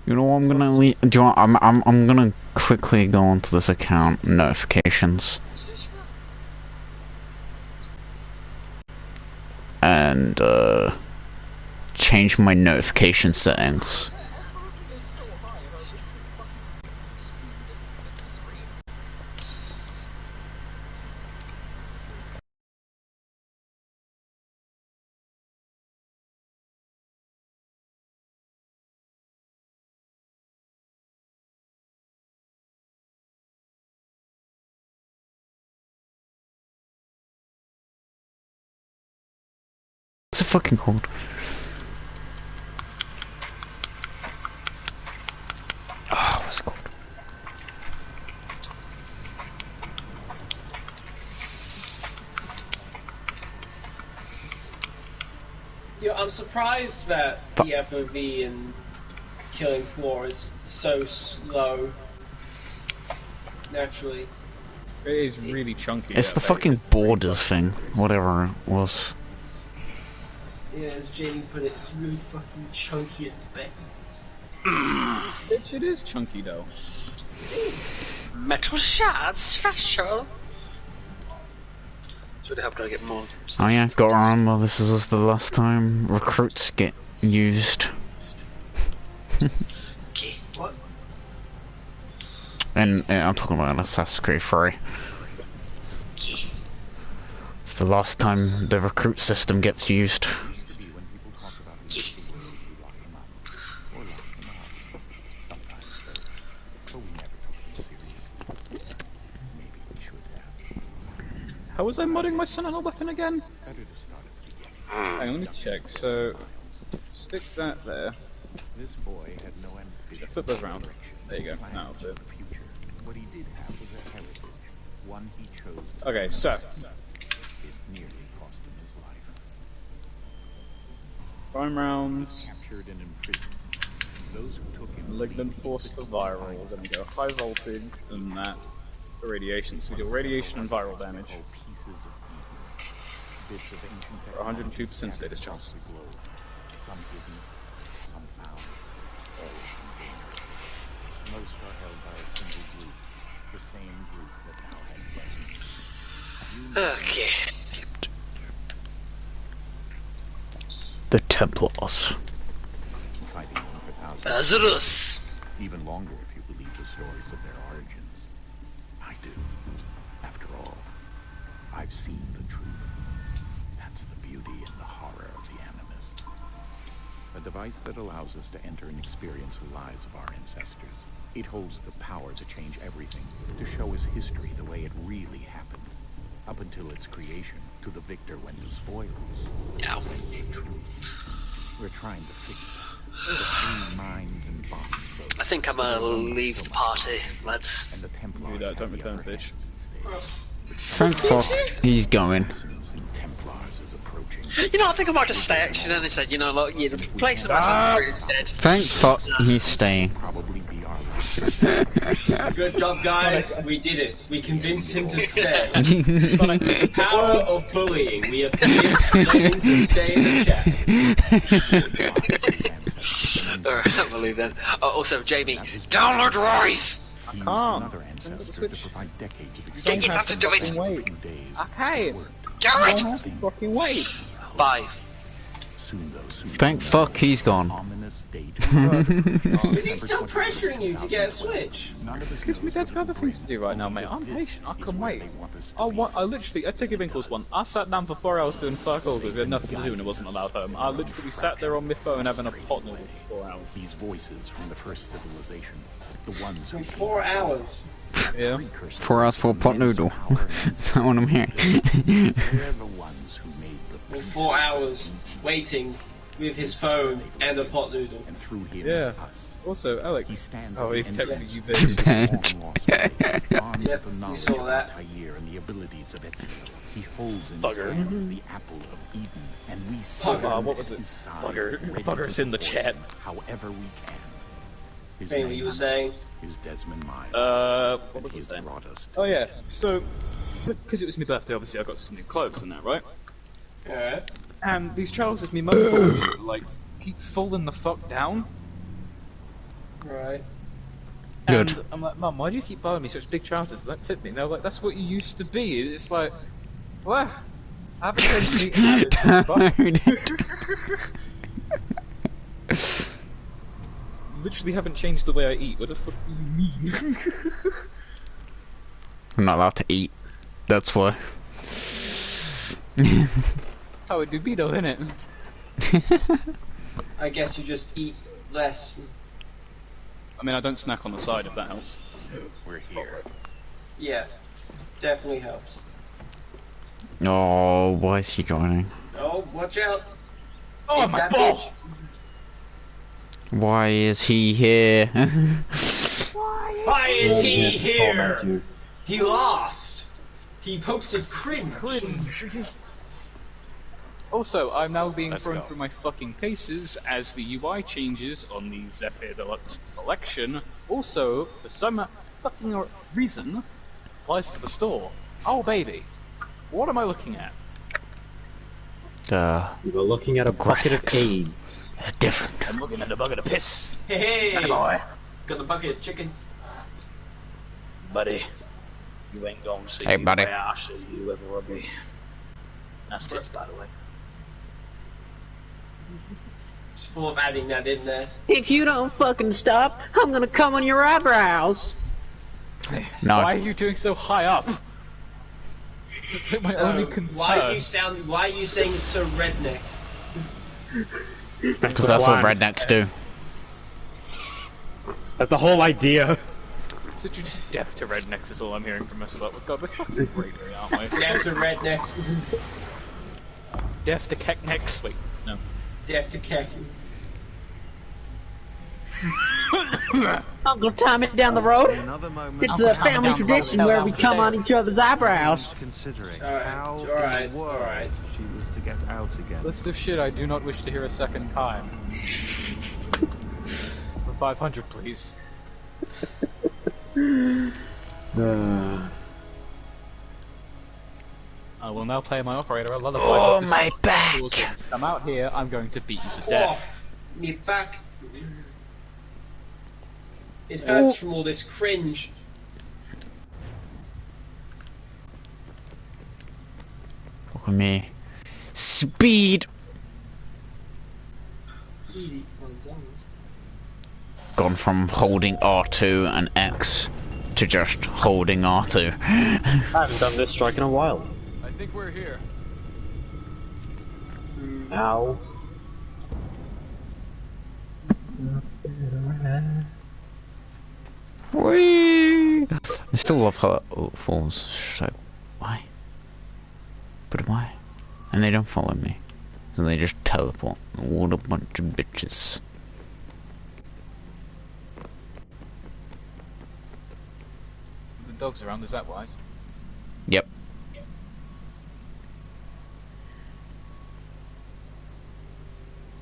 You know what I'm gonna leave? Do you want? I'm gonna quickly go onto this account notifications and change my notification settings. What's it fucking called? Oh, what's it called? Yeah, I'm surprised that the FOV in killing floor is so slow. Naturally. It is really chunky. It's the fucking borders thing, whatever it was. Yeah, as Jamie put it, it's really fucking chunky at the back. It is chunky though. Metal shards special. It's really helping I get more stuff. Oh yeah, got around. Well, this is the last time recruits get used. Okay. What? And I'm talking about Assassin's Creed 3. Okay. It's the last time the recruit system gets used. How was I modding my Sentinel weapon again? Hang on, let me check. So, stick that there. This boy had no ambition. Flip those around. There you go. Now, What he did have was a heritage, one he chose to okay, so it nearly cost him his life. prime rounds, Captured and imprisoned. Those who took him malignant force for viral. We're gonna go high voltage and that for radiation. So we do radiation and viral damage. bits of ancient For 102% status chance. Some hidden, some found, all dangerous. Most are held by a single group, the same group that now had Desmond. Okay. The Templars. Fighting them for thousands. Lazarus! Even longer if you believe the stories of their origins. I do. After all, I've seen the truth. That's the beauty and the horror of the Animus. A device that allows us to enter and experience the lives of our ancestors. It holds the power to change everything, to show us history the way it really happened. Up until its creation, to the victor went the spoils. Ow. The truth. We're trying to fix that. To free minds and bodies. I think I'm gonna leave the party, lads. And the Templars Do that, don't have the return upper fish. hand these days. Thank fuck he's going. Assassins and Templars is approaching. You know, I think I might just stay actually. Then they said, you know, like, you know, play some Assassin's Creed instead. Thank fuck he's staying. Probably be our last. Good job, guys. We did it. We convinced him to stay. The power of bullying. We have convinced Layton to stay in the chat. Alright, I'll leave then. Also, Jamie, download Rise! He used can't. another ancestor to provide decades of Get experience. you have to do it! Wait. 2 days. Okay. Do I it! have to fucking wait. Bye. Soon, though, soon Thank fuck he's gone. ominous date. Is he still pressuring you to get a Switch? None of us Because my knows dad's got what other things to do right now, mate. I'm This patient. I is can where wait. they want us to be. I take a Winkles one. I sat down for 4 hours doing fuck all because we had nothing to do and it wasn't allowed home. I literally sat there on my phone having a pot noodle for 4 hours. These voices from the first civilization, the ones who For 4 hours. Yeah. 4 hours for a pot noodle. Is that what I'm hearing? They're the ones who made the For peace 4 hours waiting with his phone and a pot noodle. and through him Yeah. us. Also, He Alex. stands Oh, at he's the end texting of you, the bitch. long-lost race, armed Yep, with the we knowledge saw of that. Altair and the abilities of Ezio. He holds in Bugger. his hands the apple of Eden, and we Bugger. What was it? his side, Bugger. ready Bugger's to in the support chat. him however we can. His Hey, what you were saying? is Desmond Miles. What was he I has saying? brought us to Oh yeah, so, because it was my birthday, obviously I got some new clothes and that, right? Alright. And these trousers me mum bought me, like, keep falling the fuck down. Right. Good. And I'm like, Mum, why do you keep buying me such big trousers that don't fit me? And they're like, that's what you used to be. It's like, what? I haven't changed the habits. Literally haven't changed the way I eat. What the fuck do you mean? I'm not allowed to eat. That's why. How it do be though, innit? I guess you just eat less. I mean, I don't snack on the side if that helps. We're here. Yeah, definitely helps. Oh, why is he joining? Oh, watch out! Oh, Hit my that ball! bitch. Why is he here? Why is he here? He lost. He posted cringe. Also, I'm now being Let's thrown go. through my fucking paces as the UI changes on the Zephyr Deluxe collection. Also, for some fucking reason, applies to the store. Oh, baby. What am I looking at? You were looking at a bucket of Graphics. AIDS. Different. I'm looking at a bucket of piss. Hey, Boy. got the bucket of chicken. Buddy, you ain't gonna see Hey, me buddy. the way I see you ever will be. That's tits, by the way. Just full of adding that in there. If you don't fucking stop, I'm gonna come on your eyebrows. No. Why are you doing so high up? That's like my only concern. Why are you saying it's so redneck? Because that's what rednecks do. That's the whole idea. So you're just deaf to rednecks is all I'm hearing from us. Like, God, we're fucking great, aren't we? Deaf to rednecks. Deaf to kecknecks. Wait, no. Deaf to khaki. Uncle Tommy down the road. Another moment. It's a family tradition where we come on each other's eyebrows. Considering Alright, how alright, in the world alright. she was to get out again. List of shit I do not wish to hear a second time. For 500, please. I will now play my operator a lullaby. Oh, This my back! is- I'm out here, I'm going to beat you to death. Oh, me back. It hurts from all this cringe. Look at me. Speed! Gone from holding R2 and X to just holding R2. I haven't done this strike in a while. I think we're here. Ow. Whee! I still love how it falls. So, why? But why? And they don't follow me. So they just teleport. What a bunch of bitches. The dog's around, is that wise? Yep.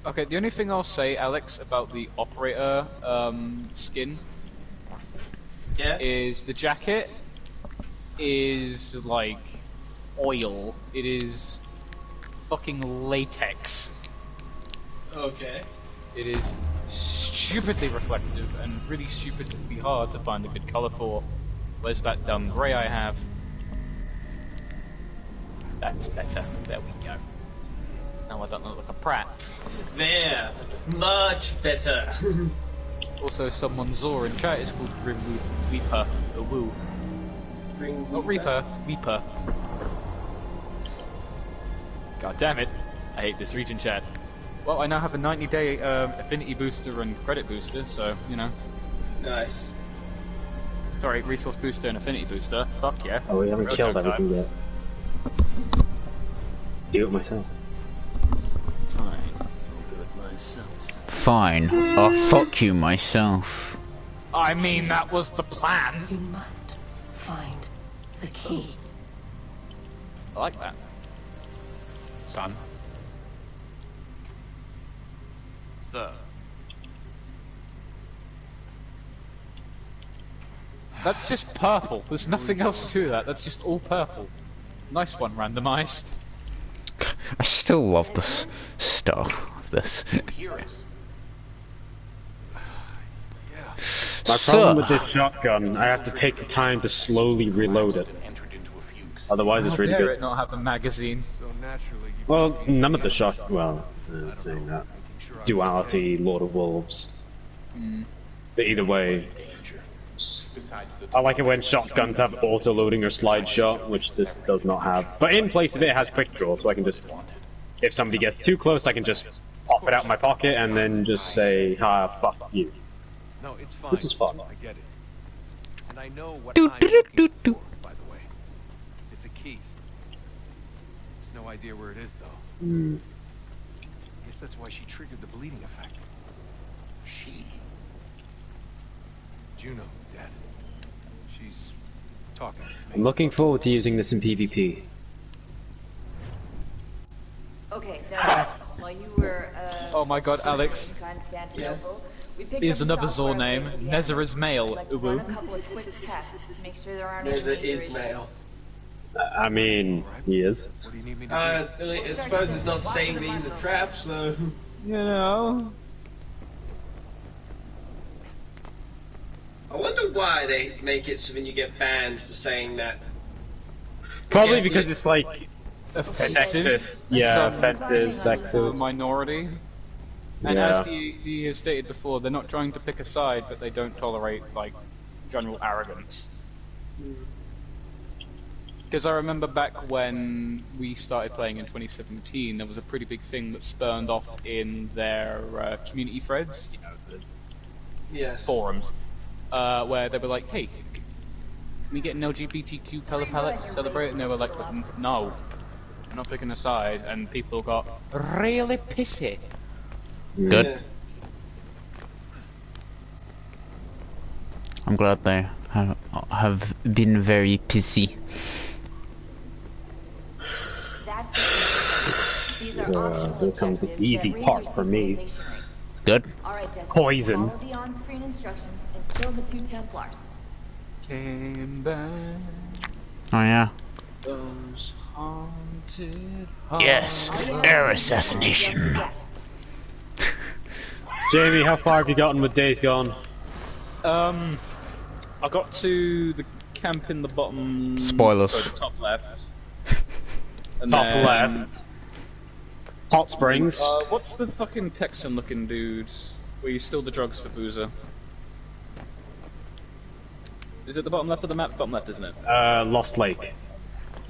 Okay, the only thing I'll say, Alex, about the operator skin Yeah? is the jacket is like oil. It is fucking latex. Okay. It is stupidly reflective and really stupidly hard to find a good colour for. Where's that dumb grey I have? That's better. There we go. Now I don't look like a prat. There. Much better. Also, someone Zor in chat is called Grim Reaper. Woo. Bring Not Reaper, Weeper. God damn it. I hate this region chat. Well, I now have a 90-day affinity booster and credit booster, so, you know. Nice. Sorry, resource booster and affinity booster. Fuck yeah. Oh, we haven't Real killed joke everything time. yet. Do it myself. Fine. I'll do it myself. Fine. I'll fuck you myself. I mean, that was the plan. You must find the key. I like that. Son. Sir. That's just purple. There's nothing else to that. That's just all purple. Nice one, randomized. I still love this stuff of this. Hear us. My problem with this shotgun, I have to take the time to slowly reload it. Otherwise, it's How really dare good. it not have a magazine? Well, none of the shot. Well, saying that. Duality, Lord of Wolves. But either way, I like it when shotguns have auto-loading or slide shot, which this does not have. But in place of it, it has quick draw, so I can just, if somebody gets too close, I can just pop it out of my pocket and then just say, "Ha, fuck you." No, it's fine. Which is fun. I get it. And I know what I'm looking for, by the way. It's a key. There's no idea where it is, though. Guess that's why she triggered the bleeding effect. She? Juno, Dad. She's talking to me. I'm looking forward to using this in PvP. Okay, Dad, while you were, Oh my god, Alex. Yes. Here's another Zor name. Nezza is male. Uwu. Nezza is male. I mean, he is. What do you need me to I suppose it's not saying these are traps, so... You know. I wonder why they make it so when you get banned for saying that. Probably Yes, because it- it's like sexist. Yeah, offensive, sexist. Minority. And Yeah. as he has stated before, they're not trying to pick a side, but they don't tolerate, like, general arrogance. Because I remember back when we started playing in 2017, there was a pretty big thing that spurned off in their community threads, you know, the Yes. forums, where they were like, "Hey, can we get an LGBTQ color palette to celebrate?" And they were like, "No, we're not picking a side." And people got really pissy. Good. Yeah. I'm glad they have been very pissy. These are optional Here comes the objectives easy that raise part your for me. civilization rate. Good. Alright, Desmond, Poison. follow the on-screen instructions and kill the 2 Templars. Came back Oh yeah. those haunted Yes. Air assassination. Yeah. Jamie, how far have you gotten with Days Gone? I got to the camp in the bottom. Spoilers. Sorry, the top left. And Top then, left. Hot Springs. What's the fucking Texan-looking dude where you steal the drugs for Boozer? Is it the bottom left of the map? Bottom left, isn't it? Lost Lake.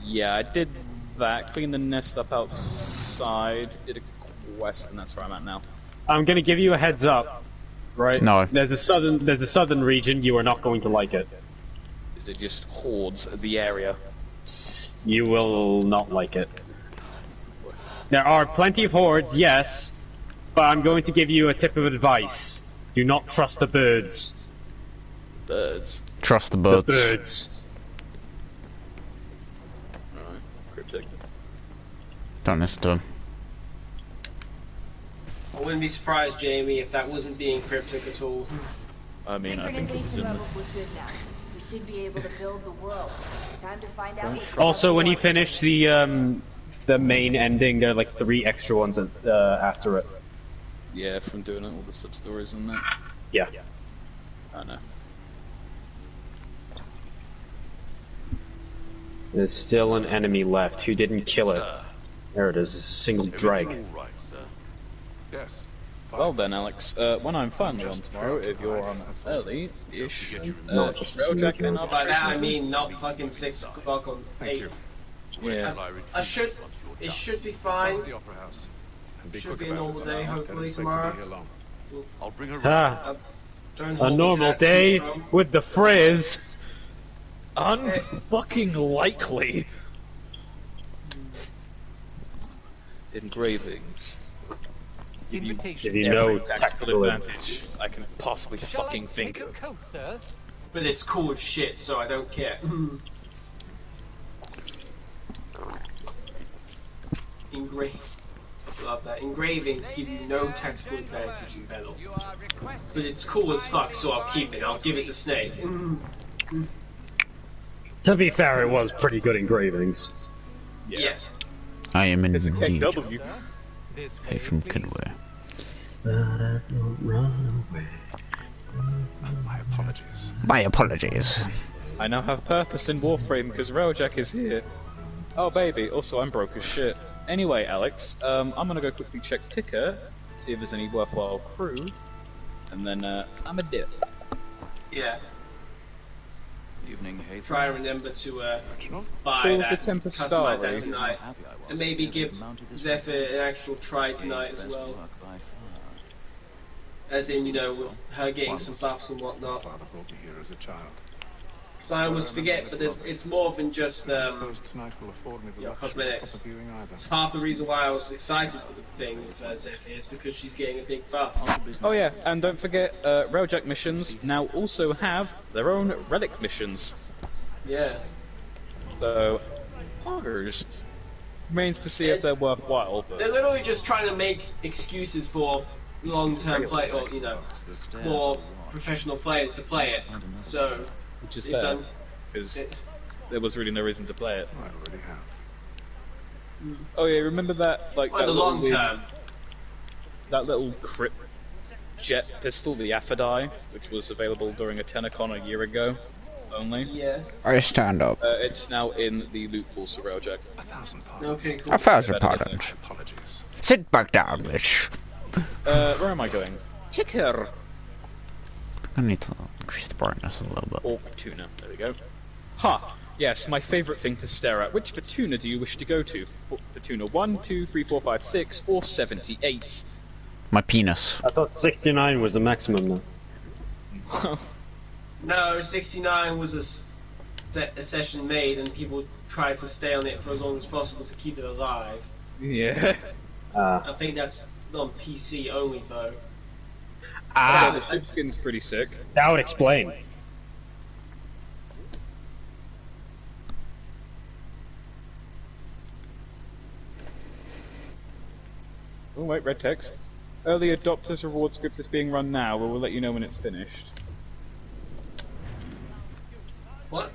Yeah, I did that. Cleaned the nest up outside. Did a quest, and that's where I'm at now. I'm gonna give you a heads up. Right? No. There's a southern region. You are not going to like it. Is it just hordes of the area? You will not like it. There are plenty of hordes, yes, but I'm going to give you a tip of advice. Do not trust the birds. Birds. Trust the The birds. birds. Alright. Cryptic. Don't listen to them. I wouldn't be surprised, Jamie, if that wasn't being cryptic at all. I mean, I think it was Synchronization in the... levels look good now. We should be able to build the world. Time to find out which Also, when you finish the main ending, there are like 3 extra ones after it. Yeah, from doing all the sub-stories and that. Yeah. I know. There's still an enemy left who didn't kill it. There it is, a single drag. Right, sir. Yes. Well then, Alex, when I'm finally on tomorrow, if you're on early-ish, Not just a Railjack single and drag. By that I mean not fucking 6 o'clock on 8. Yeah. It should be fine. The Opera House. And be Should quick be a about normal it. day, I don't hopefully, expect to tomorrow. be here long. I'll bring her Ah, Don't a hold me to normal that too day strong. with the frizz. Unfucking likely. Engravings. Give you Give you every no tactical tactical advantage I can possibly fucking think of. But it's cool as shit, so I don't care. Love that. Engravings give you no tactical advantage in battle. But it's cool as fuck, so I'll keep it. I'll give it to Snake. To be fair, it was pretty good engravings. Yeah. I am It's a indeed KW. Hey from Kidway. Run away. My apologies. My apologies. I now have purpose in Warframe because Railjack is here. Oh baby, also I'm broke as shit. Anyway, Alex, I'm gonna go quickly check Ticker, see if there's any worthwhile crew, and then I'm a dip. Yeah. Evening, hey. Try and remember to buy Call that, the Tempest customize Starry. that tonight, and maybe give Zephyr an actual try tonight as well. As in, you know, with her getting some buffs and whatnot. Father brought me here as a child. Because I almost forget, but it's more than just Suppose tonight will afford me the luxury of cosmetics. proper viewing either. It's half the reason why I was excited for the thing with Zephyr is because she's getting a big buff. Oh yeah, and don't forget, Railjack missions now also have their own relic missions. Yeah. So, poggers. Remains to see if they're worthwhile, but... They're literally just trying to make excuses for long-term play, or, you know, for professional players to play it. So, Which is they've fair, done... because there was really no reason to play it. I already have. Oh yeah, remember that, like, On that the little long weird- term. that little crypt jet pistol, the Aphrodite, which was available during a Tenacon a year ago only. Yes. I stand up. It's now in the loot pool, so Railjack. 1,000 pardons. Okay, cool. 1,000 pardons. Apologies. Sit back down, bitch. Where am I going? Ticker! I need to increase the brightness a little bit. Or Fortuna. There we go. Ha! Yes, my favourite thing to stare at. Which Fortuna do you wish to go to? Fortuna 1, 2, 3, 4, 5, 6, or 78? My penis. I thought 69 was the maximum now. No, 69 was a session made, and people tried to stay on it for as long as possible to keep it alive. Yeah. I think that's on PC only, though. Yeah, the ship skin's pretty sick. That would explain. Oh wait, red text. Early adopters reward script is being run now, but we'll let you know when it's finished. What?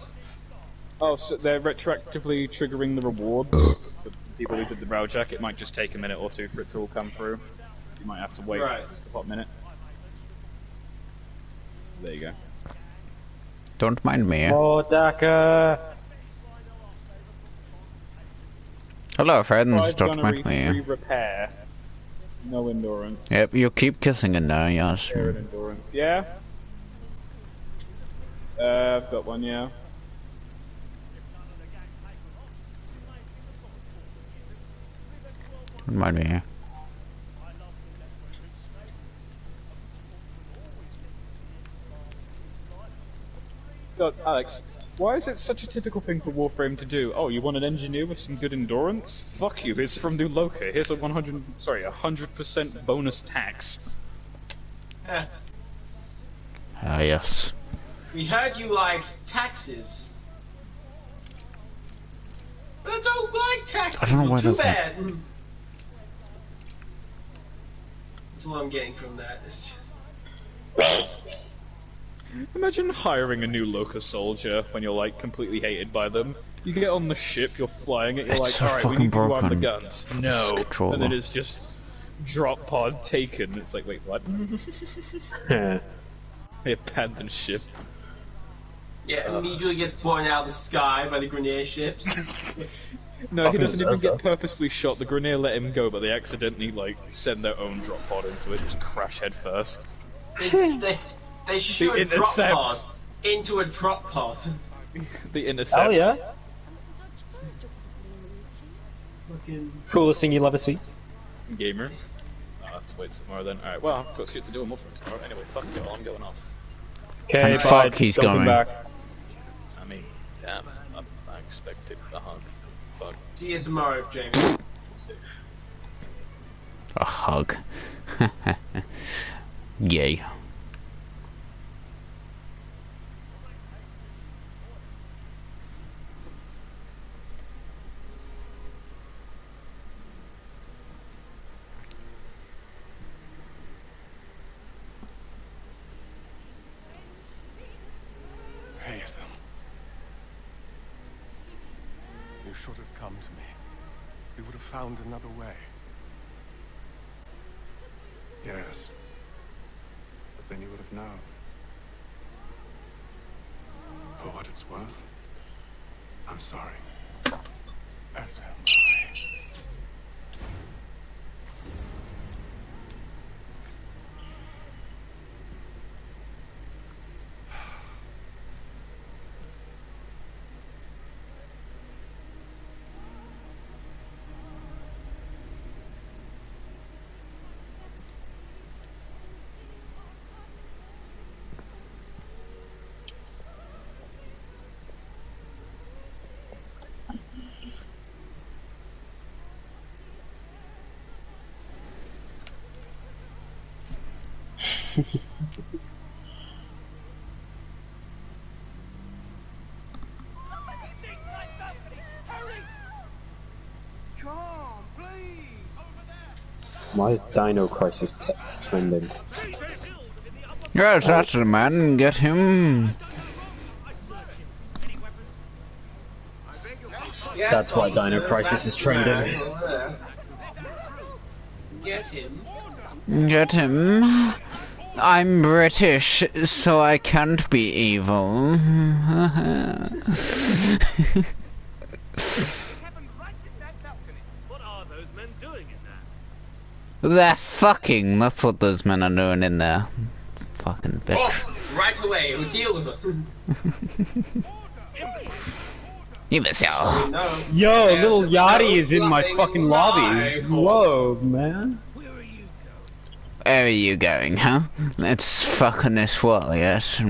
Oh, so they're retroactively triggering the rewards for people who did the Railjack. It might just take a minute or two for it to all come through. You might have to wait just a hot minute. There you go. Don't mind me. Oh, Daka! Hello, friends. Five Don't gunnery, mind 3 me. repair. No endurance. Yep, you keep kissing it now, yes. Zero endurance. Yeah? I've got one, yeah. Don't mind me. God, Alex, why is it such a typical thing for Warframe to do? Oh, you want an engineer with some good endurance? Fuck you, here's from New Loca. Here's a 100% bonus tax. Yes. We heard you liked taxes. But I don't like taxes. I don't know well, why too that's bad. That's what I'm getting from that. It's just... Imagine hiring a New Loca soldier when you're like completely hated by them. You get on the ship, you're flying it, you're It's like, so alright, we fucking need to arm the broken. guns. This No. controller. And then it's just drop pod taken. It's like, wait, what? A abandoned ship. Yeah, immediately gets blown out of the sky by the Grenier ships. No, he doesn't even get purposefully shot. The Grenier let him go, but they accidentally like send their own drop pod into it, just crash head first. They shoot a drop intercept. pod into a drop pod. The intercept. Hell yeah. Fucking... Coolest thing you'll ever see. Gamer. Oh, let's wait tomorrow then. Alright, well, I've got shit to do on Warframe tomorrow. Anyway, fuck it all, I'm going off. Okay, And fuck, he's don't come going. back. I mean, damn, I expected a hug. Fuck. See you tomorrow, James. A hug. Yay. Haytham. You should have come to me. We would have found another way. Yes. But then you would have known. For what it's worth, I'm sorry. As am Why is Dino Crisis trending? Yes, that's the man. Get him. Yes, That's why officer, Dino Crisis that's is trending. Get him. Get him. I'm British, so I can't be evil. They're fucking. That's what those men are doing in there. Fucking bitch. Oh, right away. We'll deal with it. You miss y'all. Yo, little Yachty is in my fucking lobby. Whoa, man. Where are you going, huh? Let's fuck on this wall, yes? I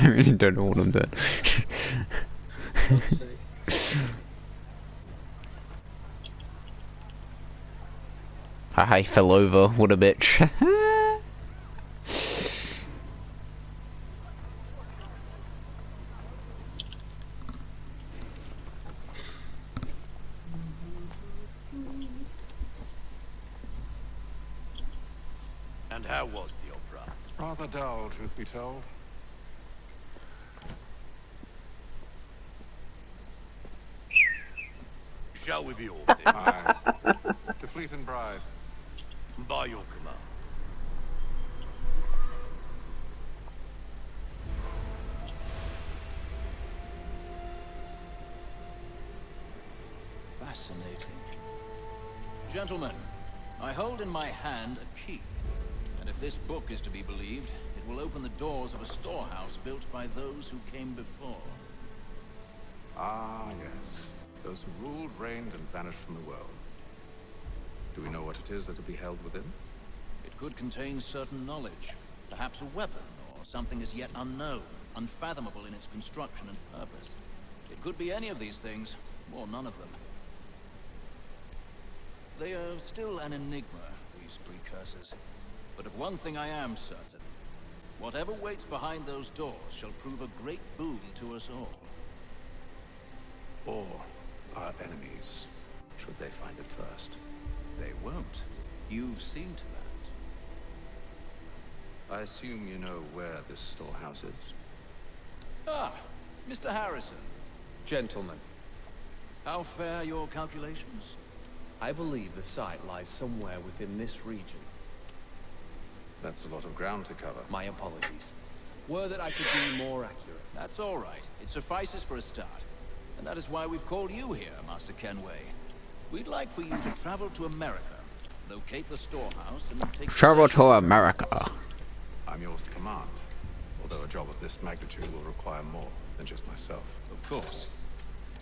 really don't know what I'm doing. I fell over, what a bitch. And how was the opera? rather dull, truth be told. Shall we be off then? Aye. To Fleet and Bride. By your command. Fascinating. Gentlemen, I hold in my hand a key. And if this book is to be believed, it will open the doors of a storehouse built by those who came before. Ah, yes. Those who ruled, reigned, and vanished from the world. Do we know what it is that will be held within? It could contain certain knowledge. Perhaps a weapon, or something as yet unknown, unfathomable in its construction and purpose. It could be any of these things, or none of them. They are still an enigma, these precursors. But of one thing I am certain. Whatever waits behind those doors shall prove a great boon to us all. Or our enemies, should they find it first? They won't. You've seen to that. I assume you know where this storehouse is? Ah, Mr. Harrison. Gentlemen, How fare your calculations? I believe the site lies somewhere within this region. That's a lot of ground to cover. My apologies. Were that I could be more accurate. That's all right. It suffices for a start. And that is why we've called you here, Master Kenway. We'd like for you to travel to America, locate the storehouse, and take... Travel to America. I'm yours to command. Although a job of this magnitude will require more than just myself. Of course.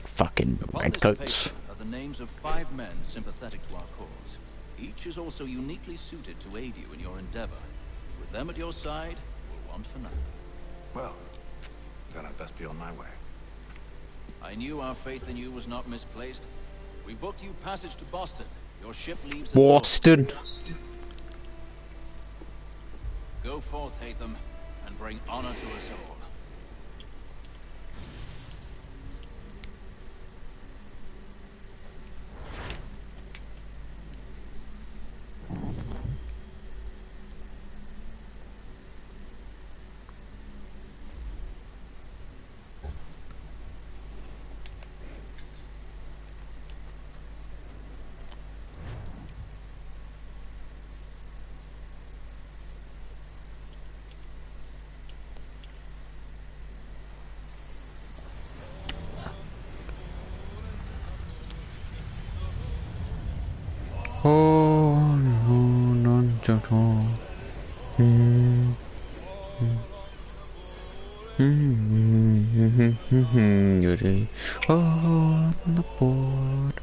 Fucking Upon this redcoats. paper are the names of 5 men sympathetic to our cause. Each is also uniquely suited to aid you in your endeavor. With them at your side, we'll want for nothing. Well, then I'd best be on my way. I knew our faith in you was not misplaced. We booked you passage to Boston. Your ship leaves at Boston. Go forth, Hatham, and bring honor to us all. You're on the board.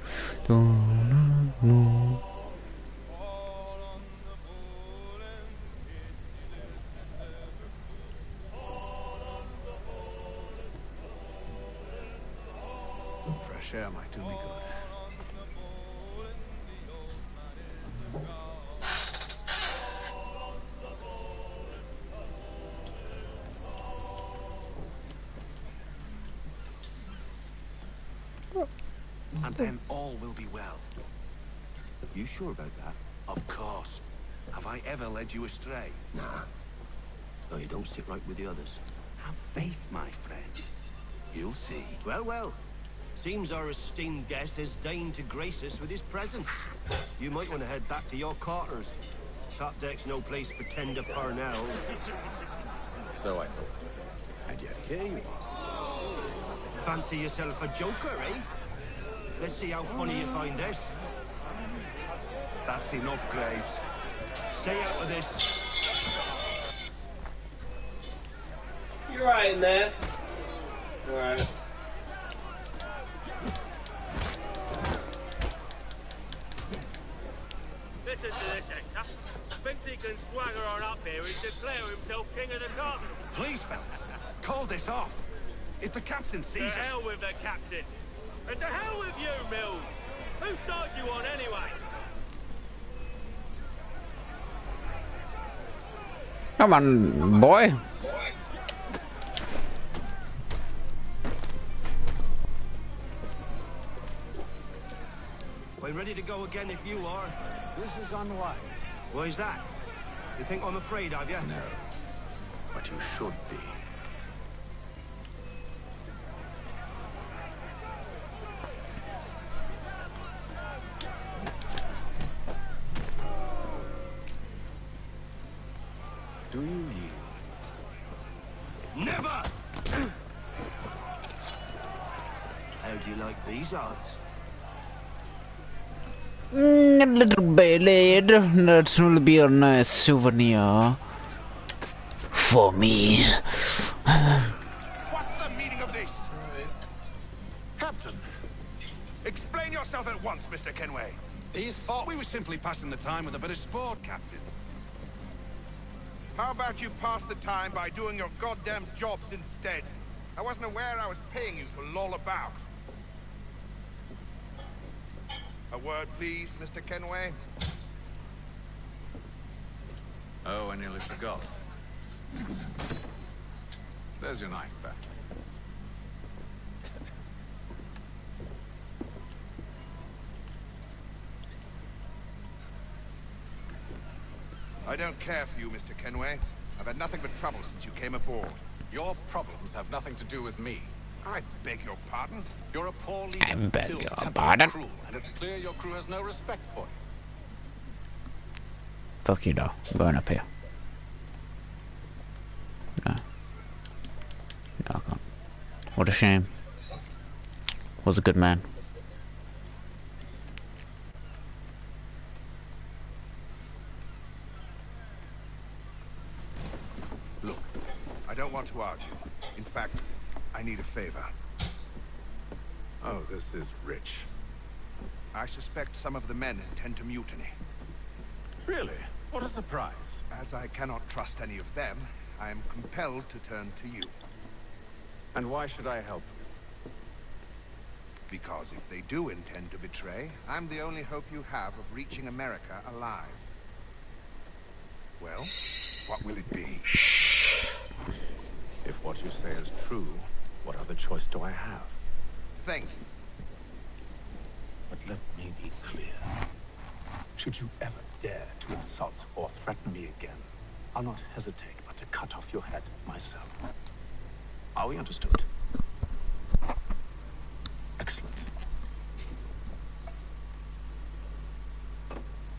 Don't know. Some fresh air might do me good. And then all will be well. You sure about that? Of course. Have I ever led you astray? Nah. No, you don't sit right with the others. Have faith, my friend. You'll see. Well, well. Seems our esteemed guest has deigned to grace us with his presence. You might want to head back to your quarters. Top deck's no place for tender Parnell. So I thought. And yet here you are. Fancy yourself a joker, eh? Let's see how funny you find this. That's enough, Graves. Stay out of this. You're right in there. Alright. Listen to this, Hector. Thinks he can swagger on up here and declare himself king of the castle. Please, fellas, call this off. If the captain sees us... To hell with the captain. And to hell with you, Mills. Whose side you on, anyway? Come on, boy. We're ready to go again if you are. This is unwise. Why is that? You think I'm afraid of you? No. But you should be. Do you yield? Never! How do you like these odds? A little blade. That will be a nice souvenir for me. What's the meaning of this? Captain, explain yourself at once, Mr. Kenway. He's thought we were simply passing the time with a bit of sport, Captain. How about you pass the time by doing your goddamn jobs instead? I wasn't aware I was paying you to loll about. A word, please, Mr. Kenway. Oh, I nearly forgot. There's your knife back. I don't care for you, Mr. Kenway. I've had nothing but trouble since you came aboard. Your problems have nothing to do with me. I beg your pardon? You're a poor leader. I beg your pardon. Cruel, and it's clear your crew has no respect for you. Fuck you, though. I'm going up here. No. No, I can't. What a shame. Was a good man. Look, I don't want to argue. In fact, I need a favor. Oh, this is rich. I suspect some of the men intend to mutiny. Really? What a surprise. As I cannot trust any of them, I am compelled to turn to you. And why should I help? Because if they do intend to betray, I'm the only hope you have of reaching America alive. Well, what will it be? If what you say is true, what other choice do I have? Thank you. But let me be clear. Should you ever dare to insult or threaten me again, I'll not hesitate but to cut off your head myself. Are we understood? Excellent.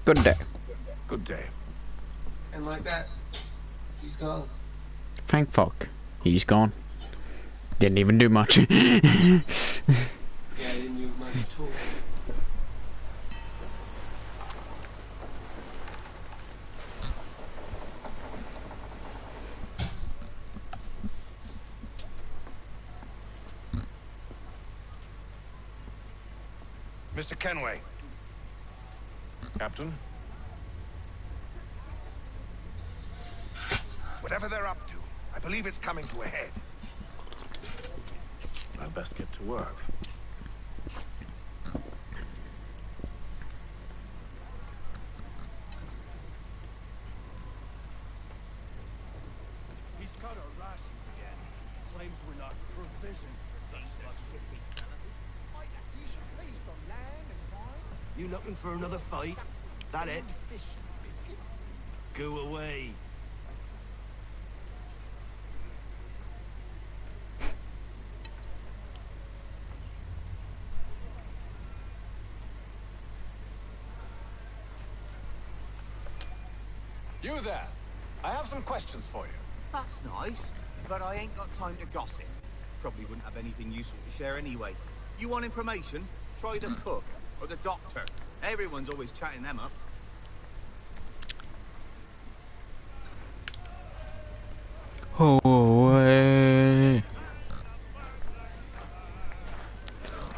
Good day. Good day. And like that, he's gone. Thank fuck. He's gone. Didn't even do much. Yeah, I didn't do much at all. Mr. Kenway. Captain? Whatever they're up to, I believe it's coming to a head. I'd best get to work. He's cut our rations again. Claims we're not provisioned for such luxuries. You looking for another fight? That it? Go away. You there! I have some questions for you. That's nice, but I ain't got time to gossip. Probably wouldn't have anything useful to share anyway. You want information? Try the cook or the doctor. Everyone's always chatting them up. Away,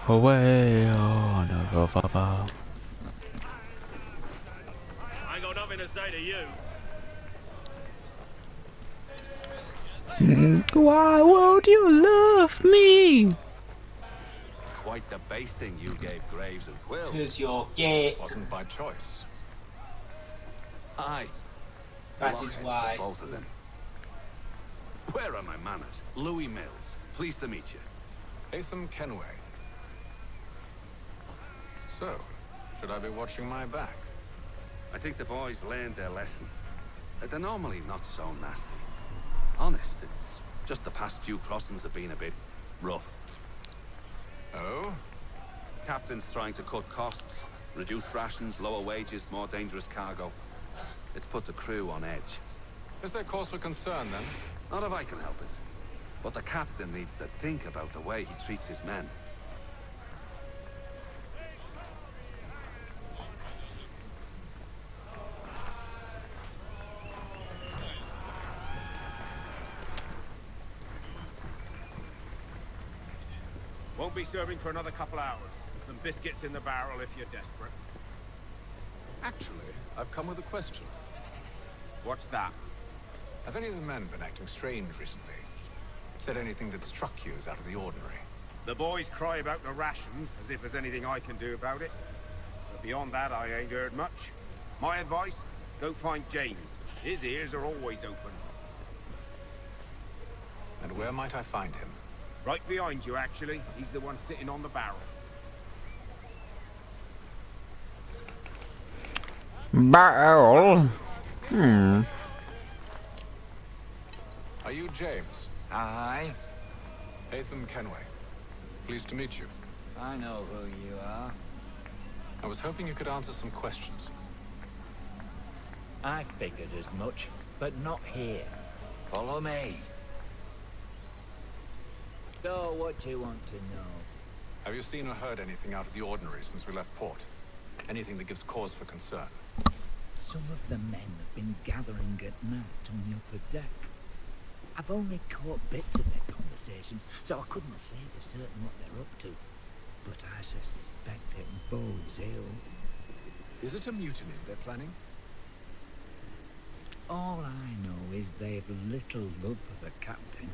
away, oh no, Papa. I ain't got nothing to say to you. Why won't you love me? Quite the basting you gave Graves and Quill. 'Cause you're gay. Wasn't by choice. Aye. That is Blockheads, why. the both of them. Where are my manners? Louis Mills. Pleased to meet you. Atham Kenway. So, should I be watching my back? I think the boys learned their lesson. They're normally not so nasty. Honest, it's just the past few crossings have been a bit rough. Oh? Captain's trying to cut costs, reduce rations, lower wages, more dangerous cargo. It's put the crew on edge. Is there cause for concern, then? Not if I can help it. But the captain needs to think about the way he treats his men. Won't be serving for another couple hours. Some biscuits in the barrel if you're desperate. Actually, I've come with a question. What's that? Have any of the men been acting strange recently? Said anything that struck you as out of the ordinary? The boys cry about the rations, as if there's anything I can do about it. But beyond that, I ain't heard much. My advice, go find James. His ears are always open. And where might I find him? Right behind you, actually. He's the one sitting on the barrel. Barrel. Are you James? Aye. Atham Kenway. Pleased to meet you. I know who you are. I was hoping you could answer some questions. I figured as much, but not here. Follow me. So, what do you want to know? Have you seen or heard anything out of the ordinary since we left port? Anything that gives cause for concern? Some of the men have been gathering at night on the upper deck. I've only caught bits of their conversations, so I couldn't say for certain what they're up to. But I suspect it bodes ill. Is it a mutiny they're planning? All I know is they've little love for the captain.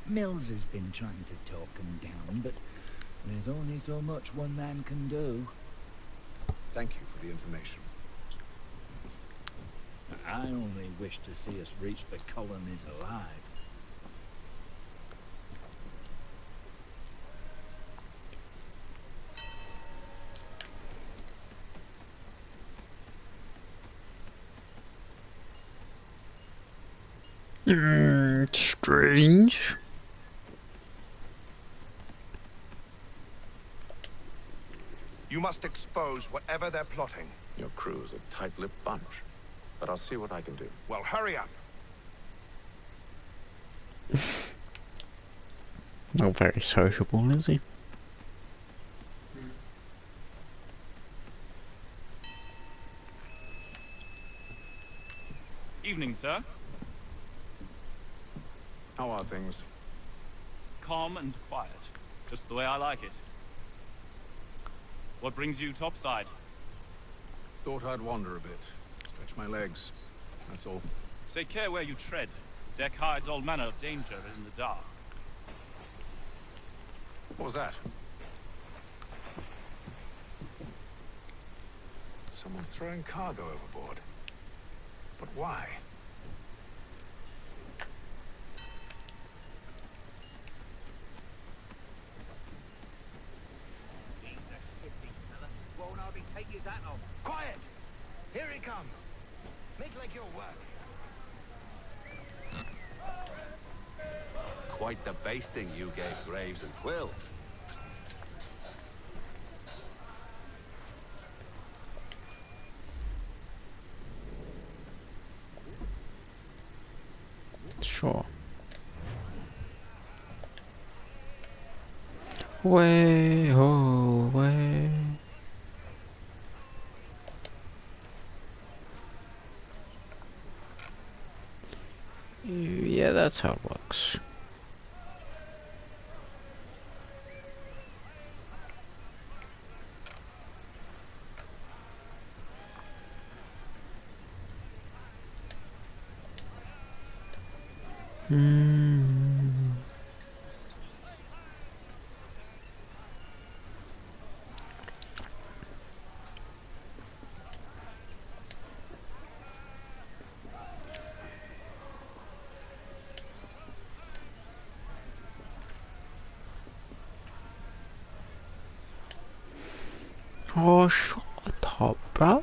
Mills has been trying to talk him down, but there's only so much one man can do. Thank you for the information. I only wish to see us reach the colonies alive. Strange. You must expose whatever they're plotting. Your crew's a tight-lipped bunch, but I'll see what I can do. Well, hurry up. Not very sociable, is he? Evening, sir. How are things? Calm and quiet. Just the way I like it. What brings you topside? Thought I'd wander a bit. Stretch my legs. That's all. Take care where you tread. Deck hides all manner of danger in the dark. What was that? Someone's throwing cargo overboard. But why? Won't hardly take his hat off. Quiet! Here he comes. Make like your work. Quite the basting you gave Graves and Quill. Sure. Way, oh, way. Yeah, that's how it works. Oh, shut up, bruv.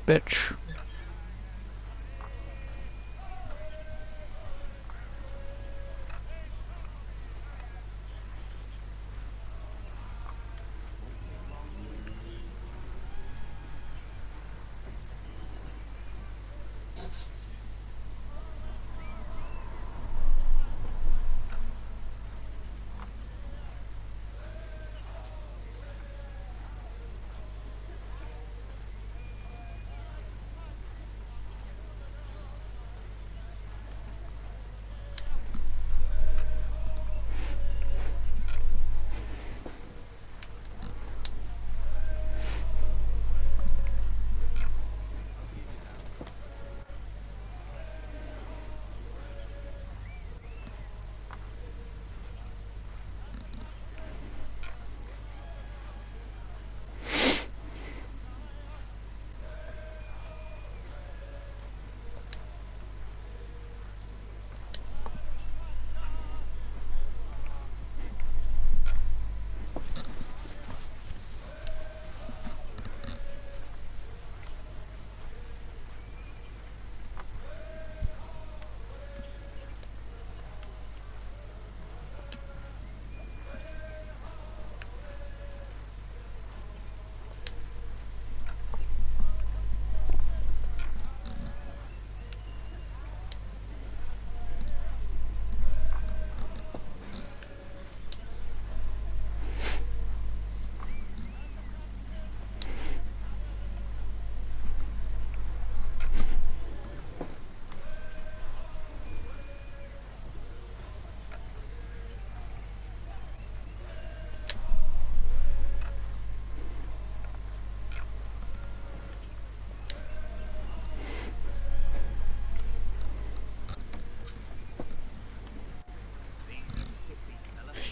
Bitch.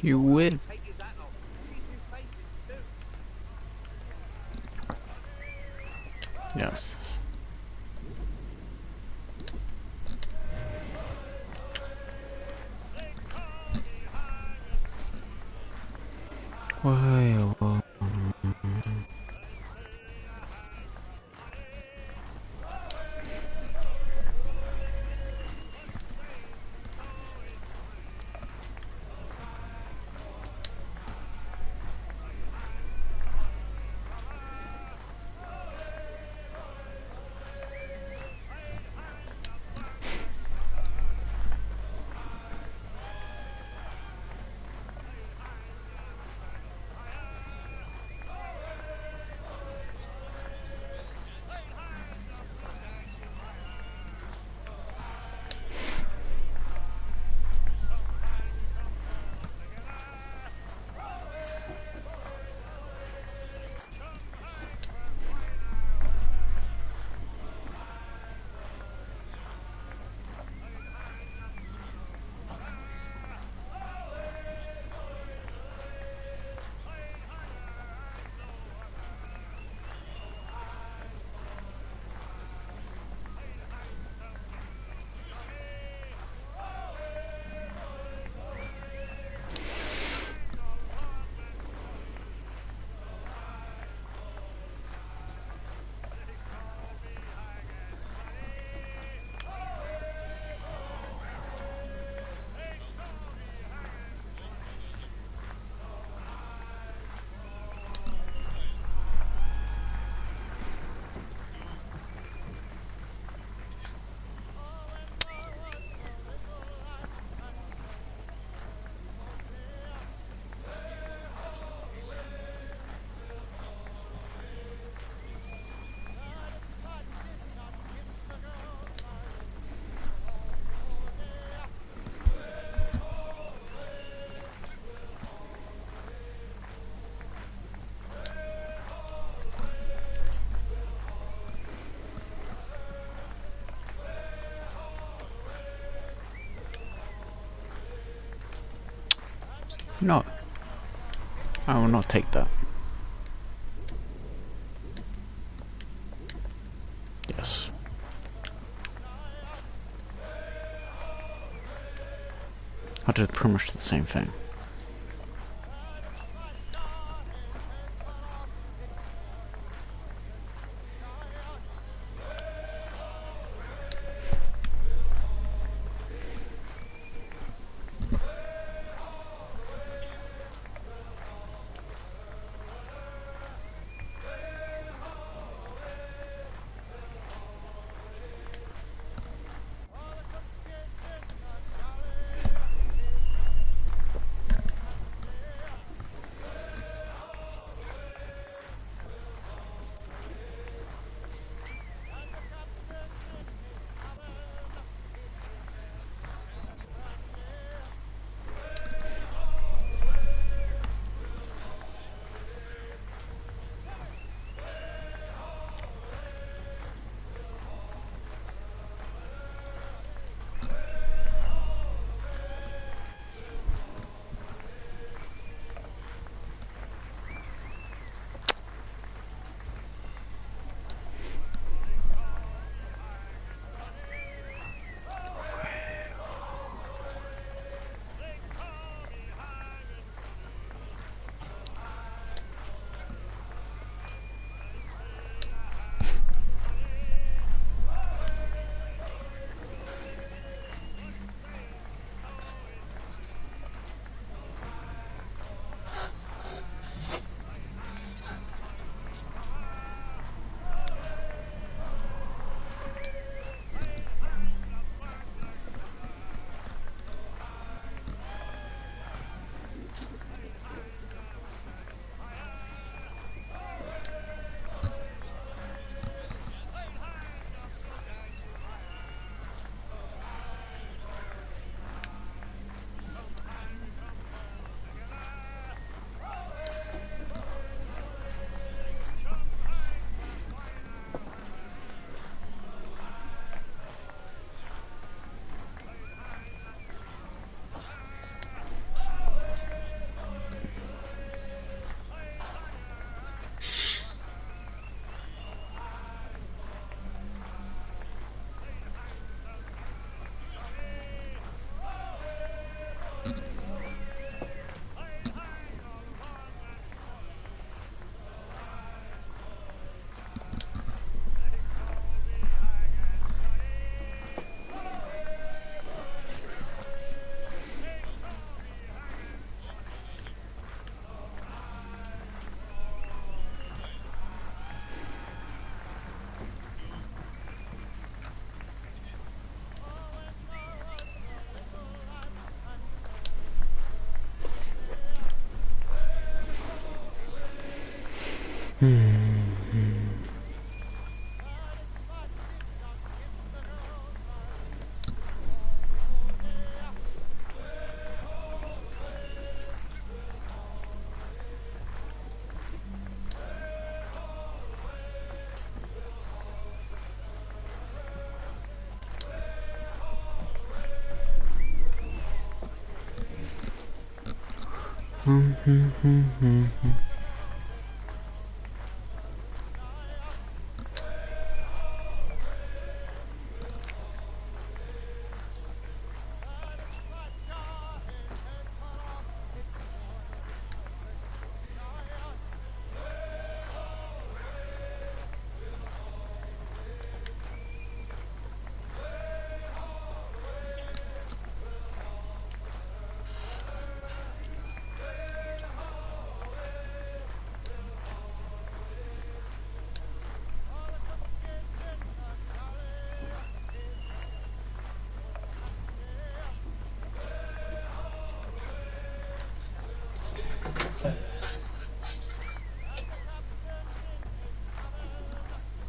You will. Yes. Why? No. I will not take that. Yes. I did pretty much the same thing.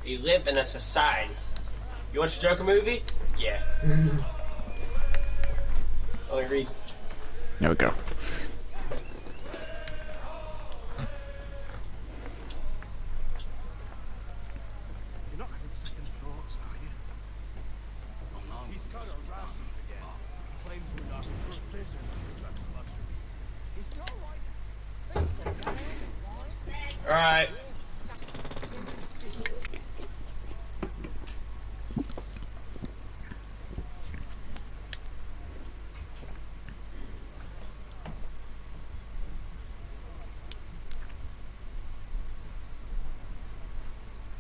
We live in a society. You watch a Joker movie? Yeah. Only reason. There we go. You're not having second thoughts, are you? Oh no. He's cut our rations again. He claims we're not provisioned for such luxuries. It's not Alright.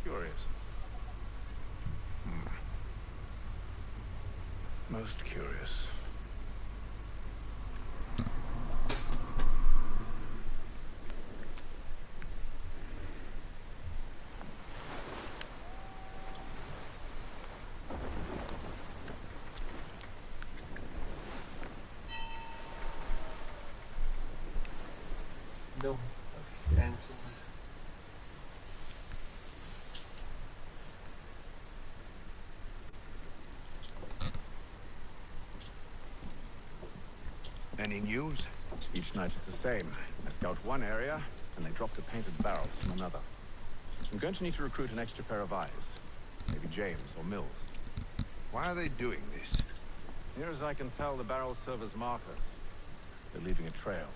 Curious. Most curious. No. Answers. Any news? Each night it's the same. I scout one area, and they drop the painted barrels from another. I'm going to need to recruit an extra pair of eyes. Maybe James or Mills. Why are they doing this? Near as I can tell, the barrels serve as markers. They're leaving a trail.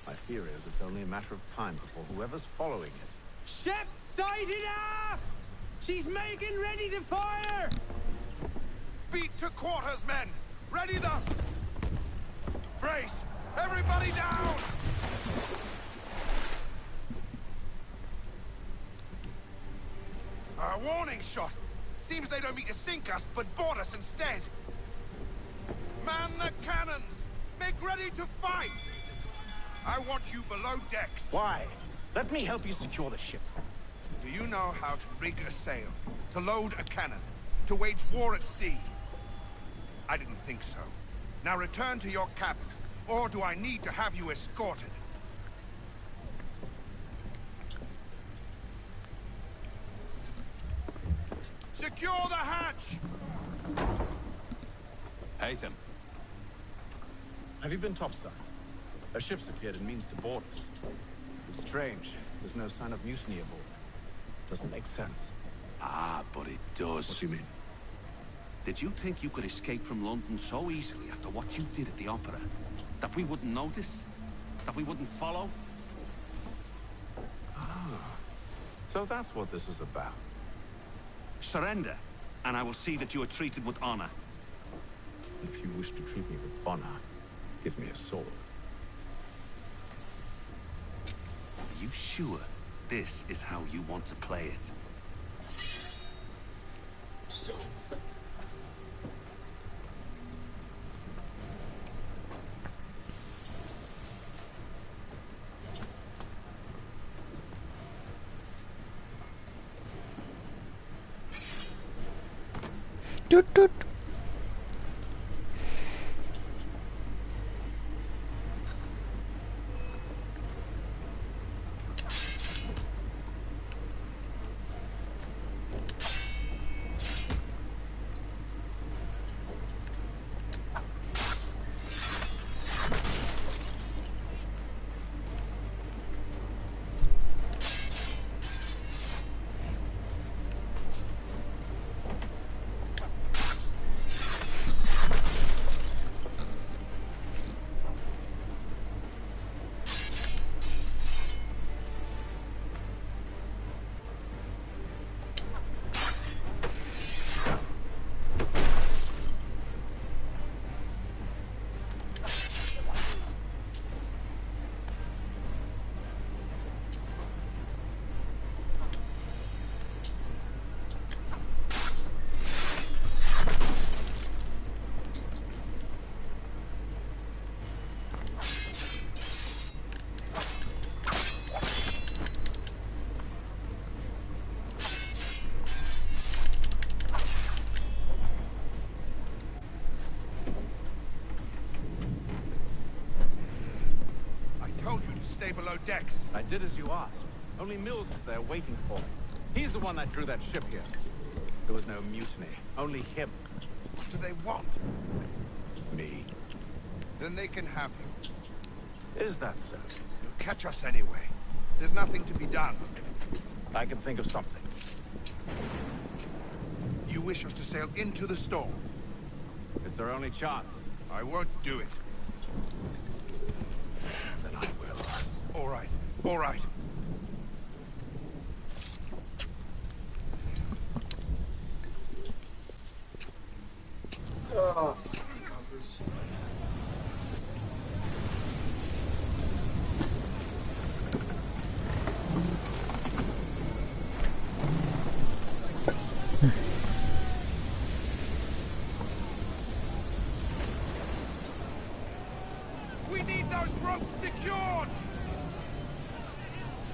My fear is it's only a matter of time before whoever's following it. Ship sighted aft! She's making ready to fire! Beat to quarters, men! Ready the... Brace! Everybody down! A warning shot! Seems they don't mean to sink us, but board us instead! Man the cannons! Make ready to fight! I want you below decks. Why? Let me help you secure the ship. Do you know how to rig a sail? To load a cannon? To wage war at sea? I didn't think so. Now return to your cabin, or do I need to have you escorted? Secure the hatch! Haytham. Have you been topside? A ship's appeared and means to board us. It's strange. There's no sign of mutiny aboard. Doesn't make sense. Ah, but it does. What do you mean? Did you think you could escape from London so easily after what you did at the opera? That we wouldn't notice? That we wouldn't follow? Ah. So that's what this is about. Surrender, and I will see that you are treated with honor. If you wish to treat me with honor, give me a sword. Are you sure this is how you want to play it? So... Doot doot. Stay below decks. I did as you asked. Only Mills was there waiting for me. He's the one that drew that ship here. There was no mutiny. Only him. What do they want? Me. Then they can have you. Is that so? You'll catch us anyway. There's nothing to be done. I can think of something. You wish us to sail into the storm? It's our only chance. I won't do it. Then I will. All right. All right.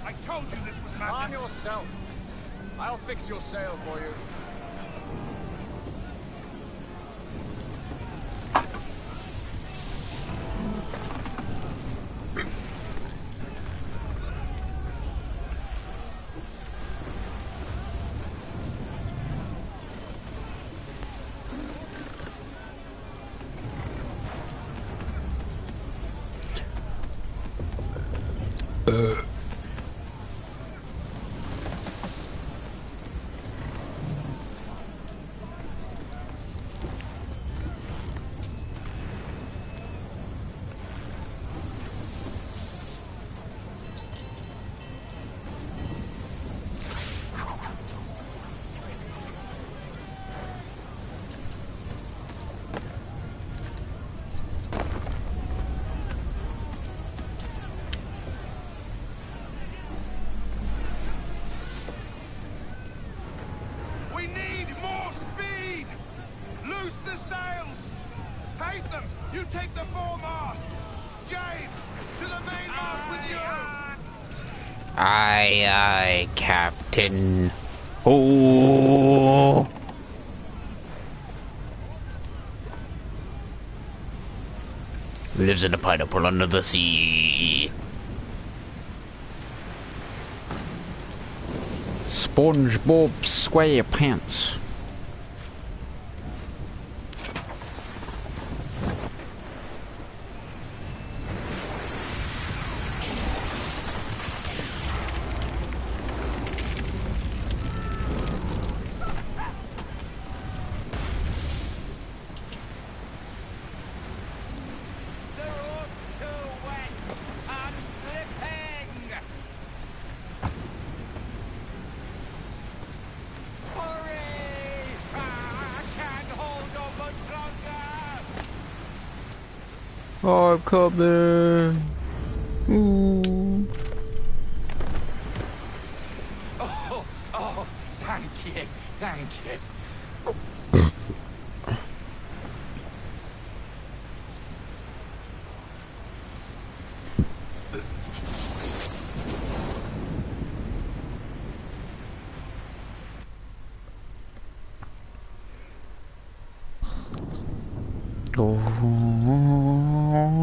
I told you this was madness. Calm yourself. I'll fix your sail for you. We need more speed! Loose the sails! Hate them! You take the foremast! James, to the mainmast with you! Aye, aye, Captain. Oh. Lives in a pineapple under the sea. SpongeBob SquarePants. I'm coming. Ooh. Oh, thank you, thank you. Oh.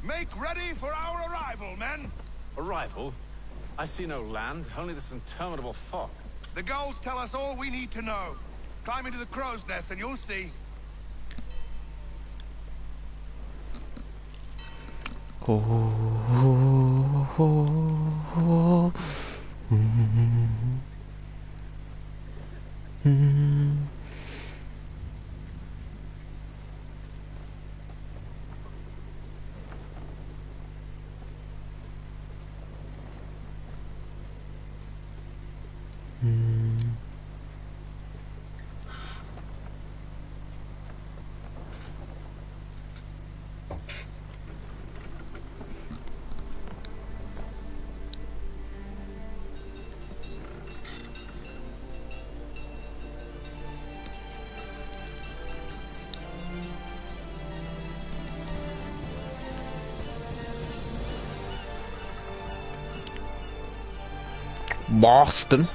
Make ready for our arrival, men! Arrival? I see no land, only this interminable fog. The gulls tell us all we need to know. Climb into the crow's nest and you'll see. Boston.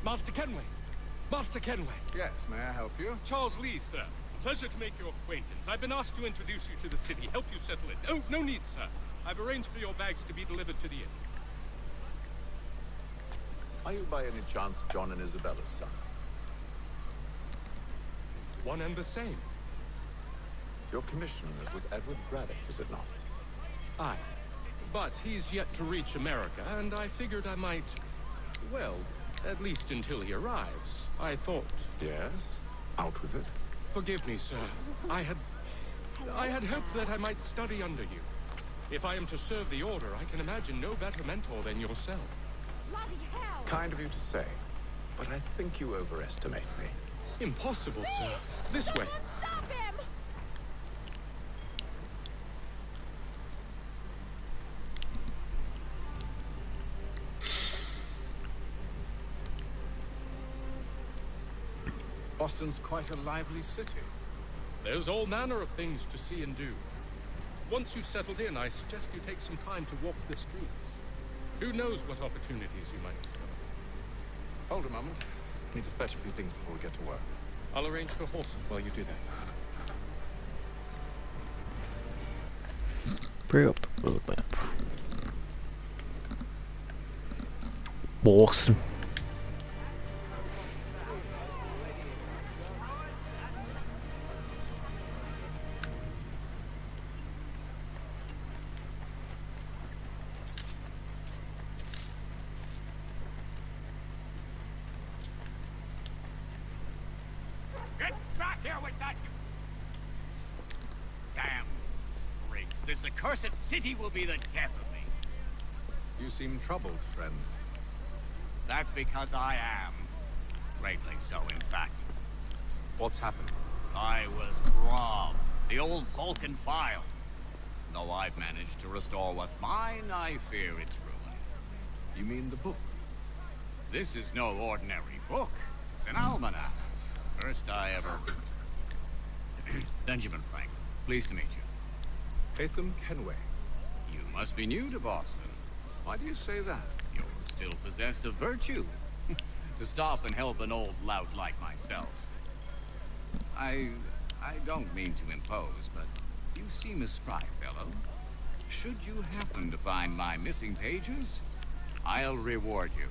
Master Kenway! Master Kenway! Yes, may I help you? Charles Lee, sir. Pleasure to make your acquaintance. I've been asked to introduce you to the city, help you settle it. Oh, no need, sir. I've arranged for your bags to be delivered to the inn. Are you by any chance John and Isabella's son? One and the same. Your commission is with Edward Braddock, is it not? Aye. But he's yet to reach America, and I figured I might... Well, at least until he arrives. I thought... Yes? Out with it. Forgive me, sir. I had hoped that I might study under you. If I am to serve the Order, I can imagine no better mentor than yourself. Bloody hell! Kind of you to say, but I think you overestimate me. Impossible, sir. This way. Stop him! Boston's quite a lively city. There's all manner of things to see and do. Once you've settled in, I suggest you take some time to walk the streets. Who knows what opportunities you might discover. Hold a moment. Need to fetch a few things before we get to work. I'll arrange for horses while you do that. Bring up the road map. Boston. This accursed city will be the death of me. You seem troubled, friend. That's because I am. Greatly so, in fact. What's happened? I was robbed. The old Vulcan file. Though I've managed to restore what's mine, I fear its ruin. You mean the book? This is no ordinary book. It's an almanac. First I ever... Benjamin Franklin. Pleased to meet you. Haytham Kenway. You must be new to Boston. Why do you say that? You're still possessed of virtue. To stop and help an old lout like myself. I don't mean to impose, but you seem a spry fellow. Should you happen to find my missing pages, I'll reward you.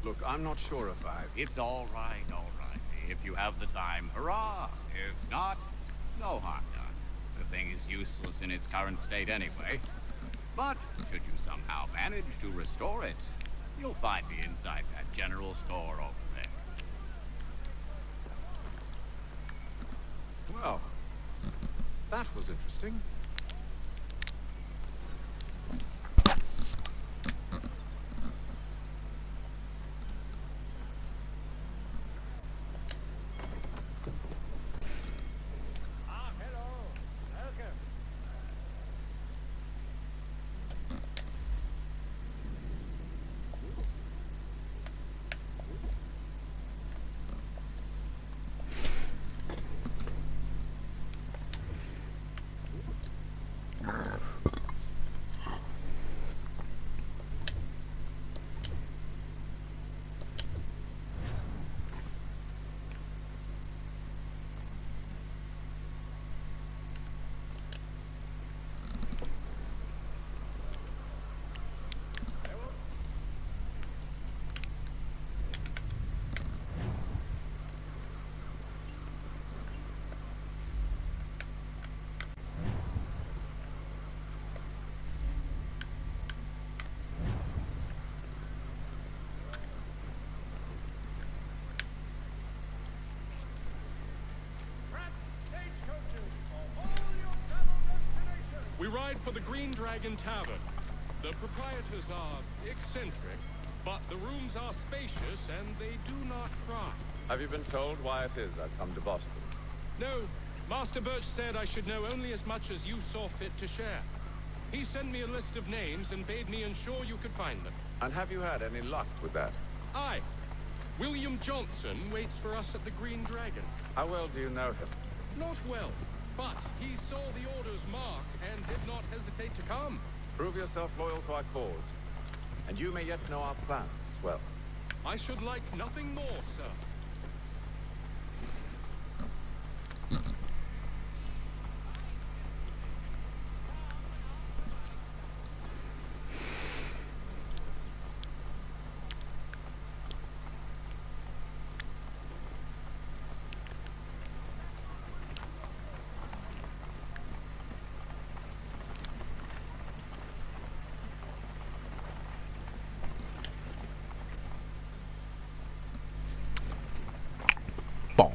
Look, I'm not sure if I... It's all right, all right. If you have the time, hurrah! If not, no harm done. The thing is useless in its current state anyway. But should you somehow manage to restore it, you'll find me inside that general store over there. Well, that was interesting. We ride for the Green Dragon Tavern. The proprietors are eccentric, but the rooms are spacious and they do not cry. Have you been told why it is I've come to Boston? No, Master Birch said I should know only as much as you saw fit to share. He sent me a list of names and bade me ensure you could find them. And have you had any luck with that? Aye. William Johnson waits for us at the Green Dragon. How well do you know him? Not well, but he saw the Order's mark and did not hesitate to come. Prove yourself loyal to our cause. And you may yet know our plans as well. I should like nothing more, sir.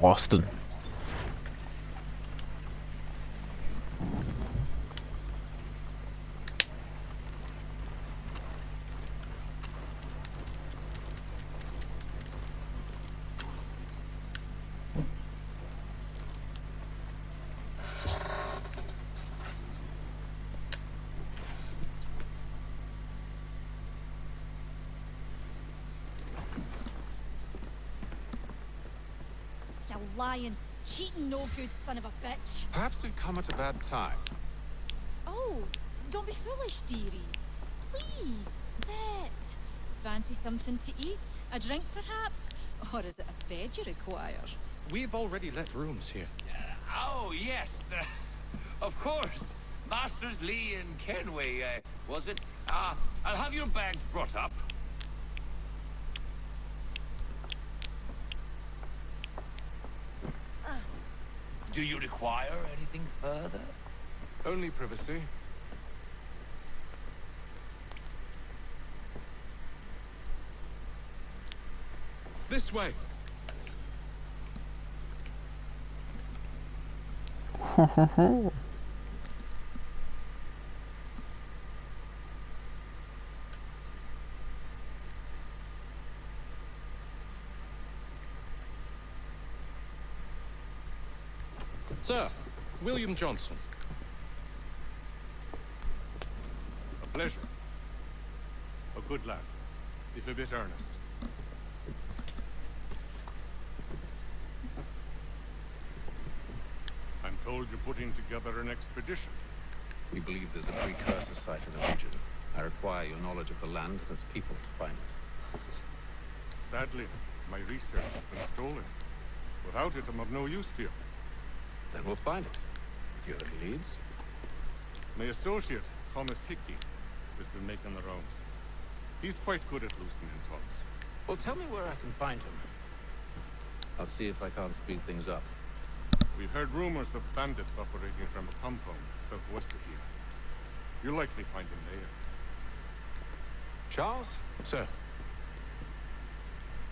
Boston. You lying, cheating, no good son of a bitch. Perhaps we've come at a bad time. Oh, don't be foolish, dearies. Please, sit. Fancy something to eat? A drink, perhaps? Or is it a bed you require? We've already let rooms here. Oh, yes. Of course. Masters Lee and Kenway, was it? I'll have your bags brought up. Do you require anything further? Only privacy. This way. Ho ho ho. Sir, William Johnson. A pleasure. A good lad, if a bit earnest. I'm told you're putting together an expedition. We believe there's a precursor site in the region. I require your knowledge of the land and its people to find it. Sadly, my research has been stolen. Without it, I'm of no use to you. Then we'll find it. Do you have any leads? My associate, Thomas Hickey, has been making the rounds. He's quite good at loosening tongues. Well, tell me where I can find him. I'll see if I can't speed things up. We've heard rumors of bandits operating from a compound southwest of here. You'll likely find him there. Charles? Sir.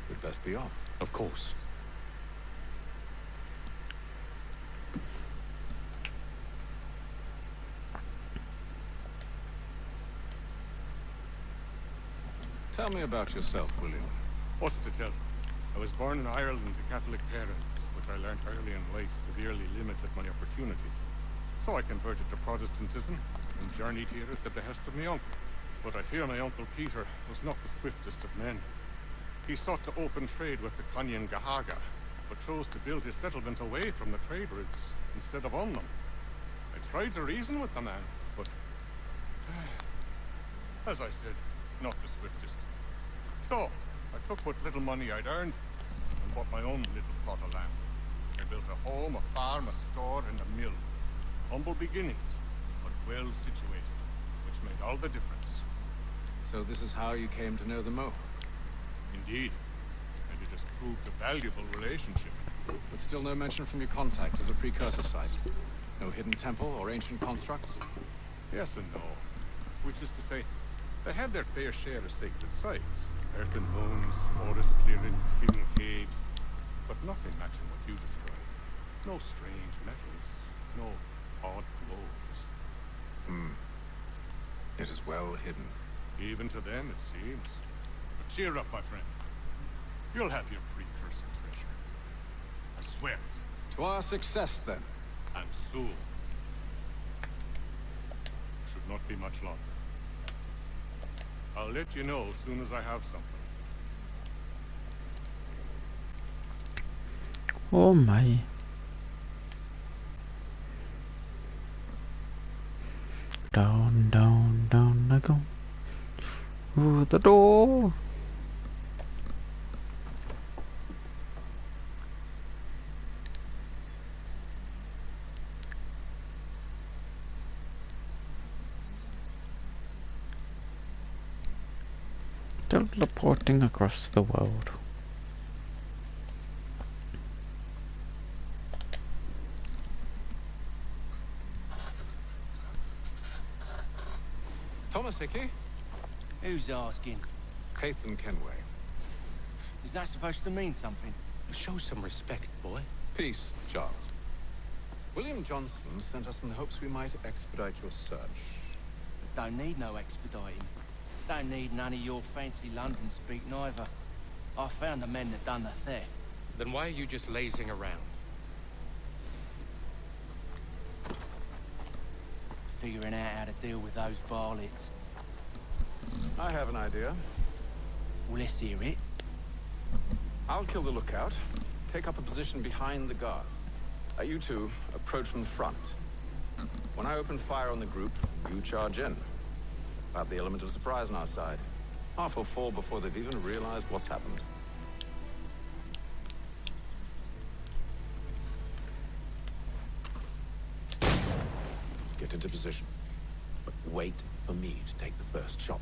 We'd best be off. Of course. Tell me about yourself, William. What's to tell? I was born in Ireland to Catholic parents, which I learned early in life severely limited my opportunities. So I converted to Protestantism and journeyed here at the behest of my uncle. But I fear my uncle Peter was not the swiftest of men. He sought to open trade with the Conyan Gahaga, but chose to build his settlement away from the trade routes instead of on them. I tried to reason with the man, but as I said, not the swiftest. So, I took what little money I'd earned and bought my own little plot of land. I built a home, a farm, a store, and a mill. Humble beginnings, but well situated, which made all the difference. So this is how you came to know the Mohawk? Indeed. And it has proved a valuable relationship. But still no mention from your contacts of the precursor site? No hidden temple or ancient constructs? Yes and no. Which is to say, they had their fair share of sacred sites. Earthen bones, forest clearings, hidden caves. But nothing matching what you describe. No strange metals, no odd glows. It is well hidden. Even to them, it seems. But cheer up, my friend. You'll have your precursor treasure. I swear it. To our success, then. And soon. Should not be much longer. I'll let you know as soon as I have something. Oh my. Down, down, down I go. Through the door. Teleporting across the world. Thomas Hickey? Who's asking? Haytham Kenway. Is that supposed to mean something? Show some respect, boy. Peace, Charles. William Johnson sent us in the hopes we might expedite your search. Don't need no expediting. Don't need none of your fancy London speak neither. I found the men that done the theft. Then why are you just lazing around? Figuring out how to deal with those varlets. I have an idea. Well, let's hear it. I'll kill the lookout. Take up a position behind the guards. You two approach from the front. When I open fire on the group, you charge in. We'll have the element of surprise on our side. Half will fall before they've even realized what's happened. Get into position. But wait for me to take the first shot.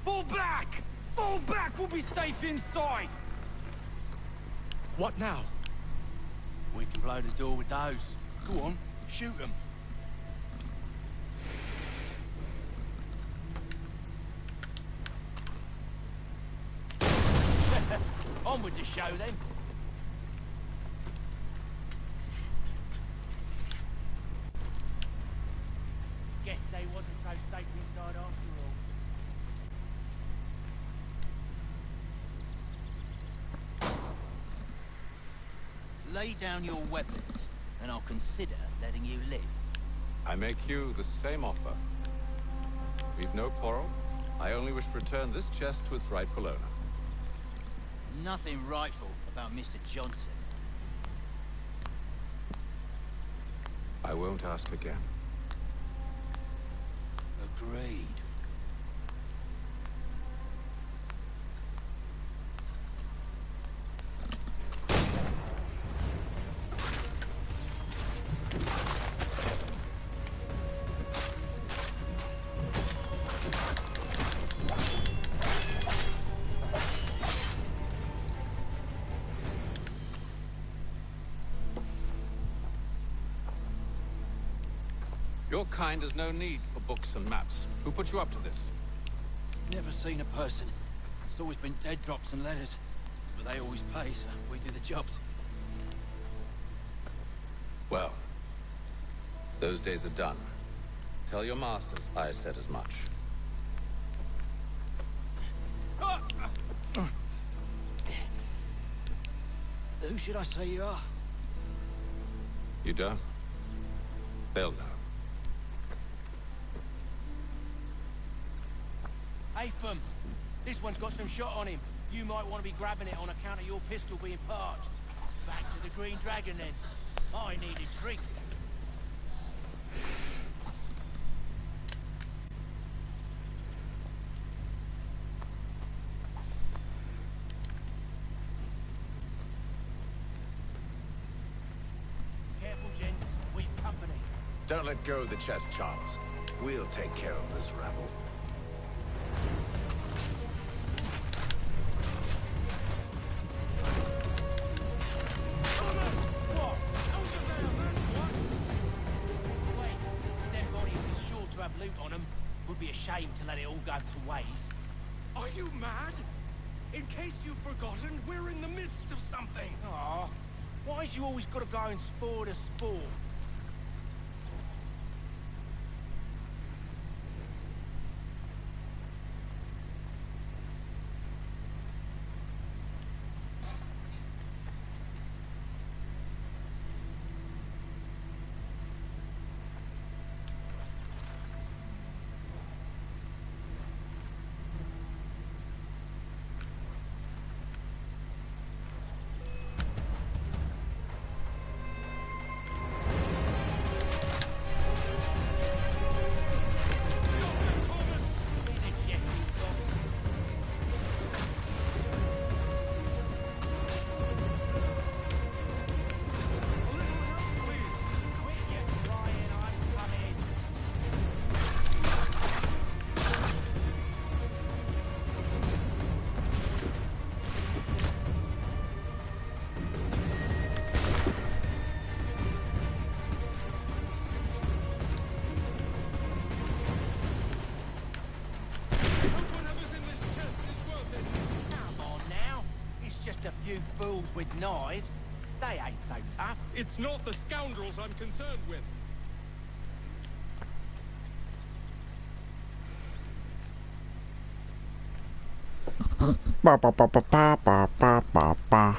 Fall back! Fall back! We'll be safe inside! What now? We can blow the door with those. Go on, shoot them. On with the show then. Guess they wasn't so safe inside after all. Lay down your weapons, and I'll consider letting you live. I make you the same offer. We've no quarrel. I only wish to return this chest to its rightful owner. Nothing rightful about Mr. Johnson. I won't ask again. Agreed. Your kind has no need for books and maps. Who put you up to this? Never seen a person. It's always been dead drops and letters. But they always pay, so we do the jobs. Well, those days are done. Tell your masters I said as much. Who should I say you are? You don't? They'll know. Hey, Fum. This one's got some shot on him. You might want to be grabbing it on account of your pistol being parched. Back to the Green Dragon, then. I need a drink. Careful, Jen. We've company. Don't let go of the chest, Charles. We'll take care of this rabble. Loot on them. Would be a shame to let it all go to waste. Are you mad? In case you've forgotten, we're in the midst of something. Aw, why's you always got to go and spore the sport? A few fools with knives. They ain't so tough. It's not the scoundrels I'm concerned with. Ba ba ba ba ba ba ba ba ba.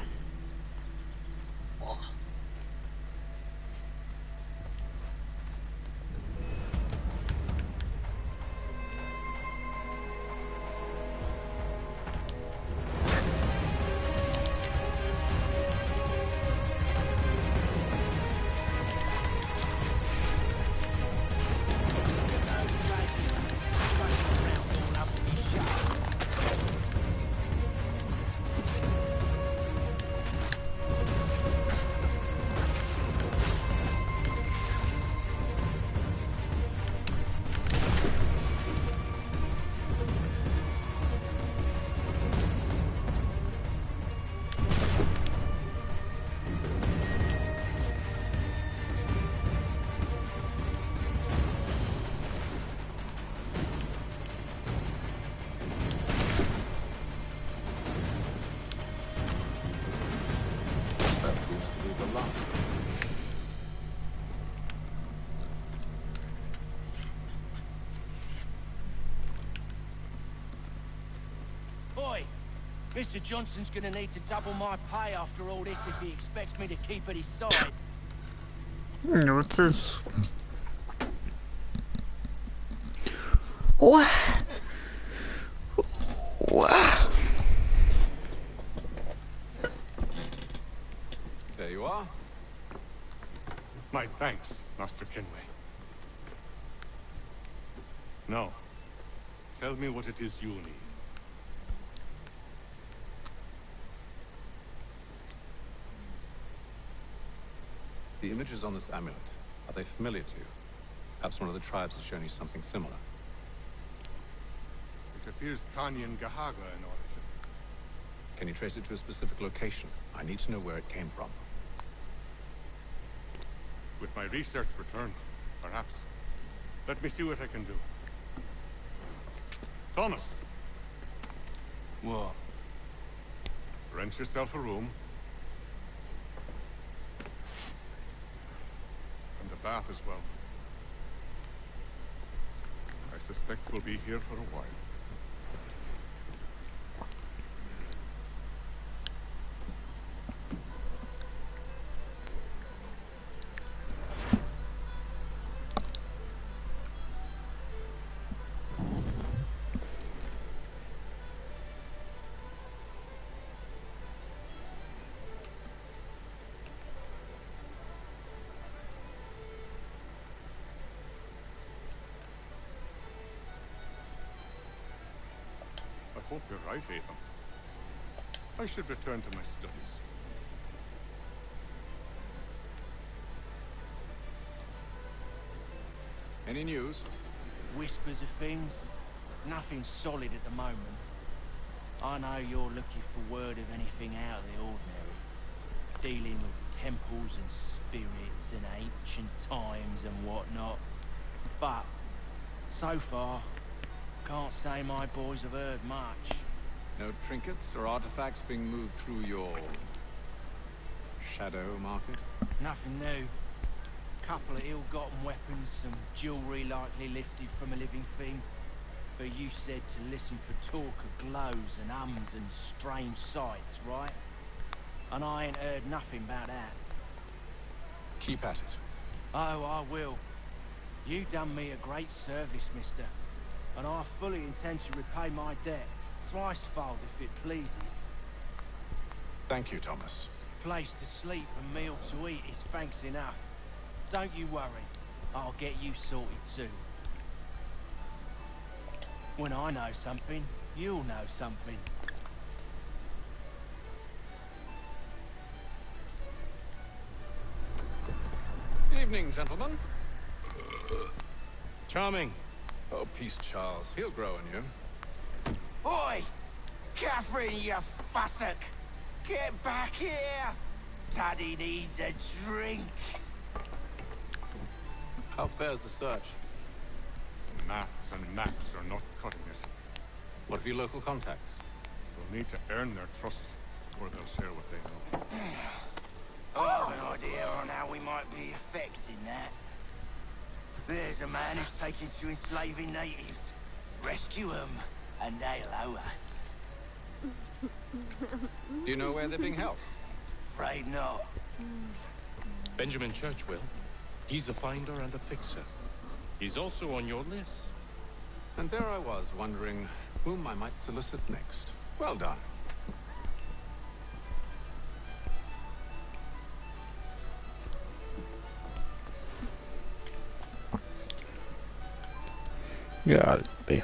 Mr. Johnson's gonna need to double my pay after all this if he expects me to keep at his side. What's this? What? What? There you are. My thanks, Master Kenway. Now, tell me what it is you need. The images on this amulet, are they familiar to you? Perhaps one of the tribes has shown you something similar. It appears Kanyan Gahaga in origin. Can you trace it to a specific location? I need to know where it came from. With my research returned, perhaps. Let me see what I can do. Thomas! What? Rent yourself a room. And a bath as well. I suspect we'll be here for a while. hope you're right, Haven. I should return to my studies. Any news? Whispers of things. Nothing solid at the moment. I know you're looking for word of anything out of the ordinary. Dealing with temples and spirits and ancient times and whatnot. But, so far, can't say my boys have heard much. No trinkets or artifacts being moved through your... shadow market? Nothing new. Couple of ill-gotten weapons, some jewelry likely lifted from a living thing. But you said to listen for talk of glows and ums and strange sights, right? And I ain't heard nothing about that. Keep at it. Oh, I will. You done me a great service, mister. And I fully intend to repay my debt. Thricefold, if it pleases. Thank you, Thomas. Place to sleep and meal to eat is thanks enough. Don't you worry. I'll get you sorted too. When I know something, you'll know something. Evening, gentlemen. Charming. Oh, peace, Charles. He'll grow on you. Oi! Catherine, you fussock! Get back here! Daddy needs a drink! How fares the search? Maths and maps are not cutting it. What of your local contacts? We'll need to earn their trust before they'll share what they know. I have an idea on how we might be affecting that. There's a man who's taken to enslaving natives. Rescue them, and they'll owe us. Do you know where they're being held? Afraid not. Benjamin Church will. He's a finder and a fixer. He's also on your list. And there I was, wondering whom I might solicit next. Well done. Yeah, be.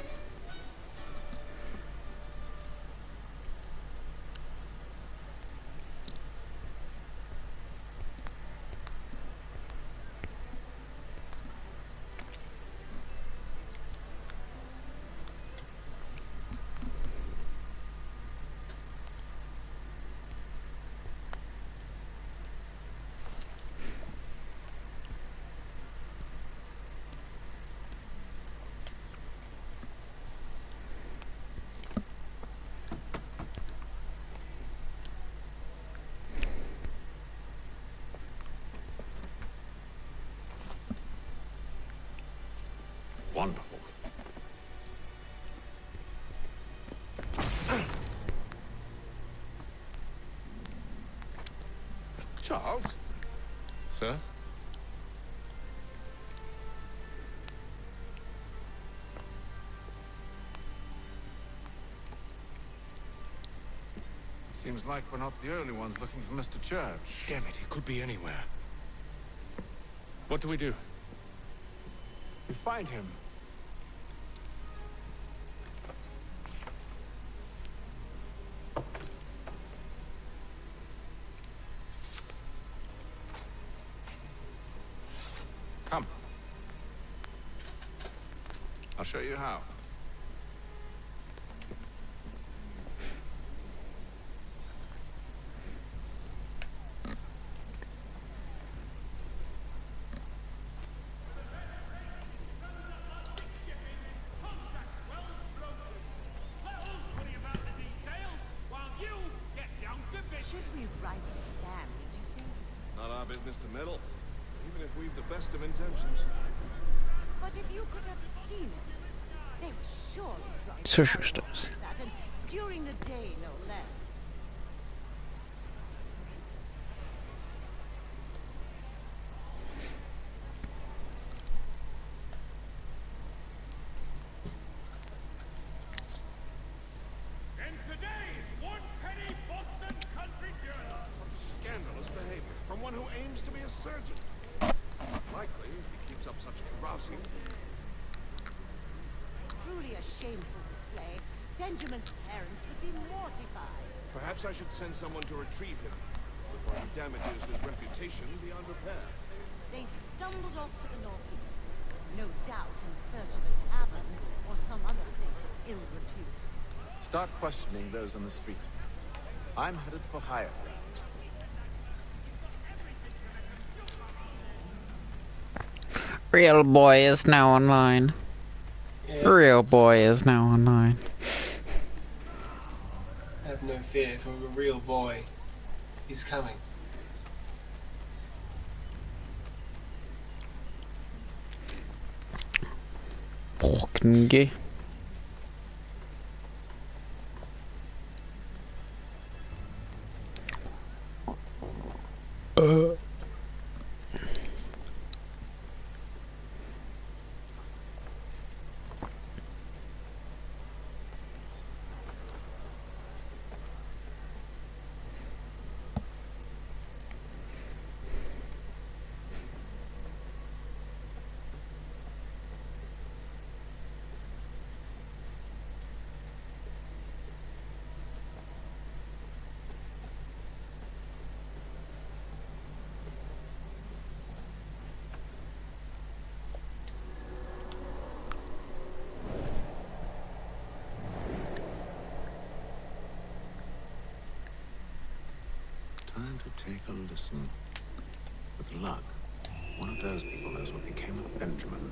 Wonderful. Charles? Sir? Seems like we're not the only ones looking for Mr. Church. Damn it, he could be anywhere. What do we do? We find him. Come. I'll show you how. Should we write his family, do you think? Not our business to meddle, even if we've the best of intentions. But if you could have seen it, they were surely trying Social to studies. that, and during the day, no less. And today's one-penny Boston Country Journal. Scandalous behavior from one who aims to be a surgeon. Likely, if he keeps up such carousing. Truly a shameful display. Benjamin's parents would be mortified. Perhaps I should send someone to retrieve him before he damages his reputation beyond repair. They stumbled off to the northeast, no doubt in search of a tavern or some other place of ill repute. Start questioning those on the street. I'm headed for higher ground. Real boy is now online. Yeah. Real boy is now online. Have no fear, for a real boy is coming. Fucking gay. Time to take a listen. With luck, one of those people knows what became of Benjamin.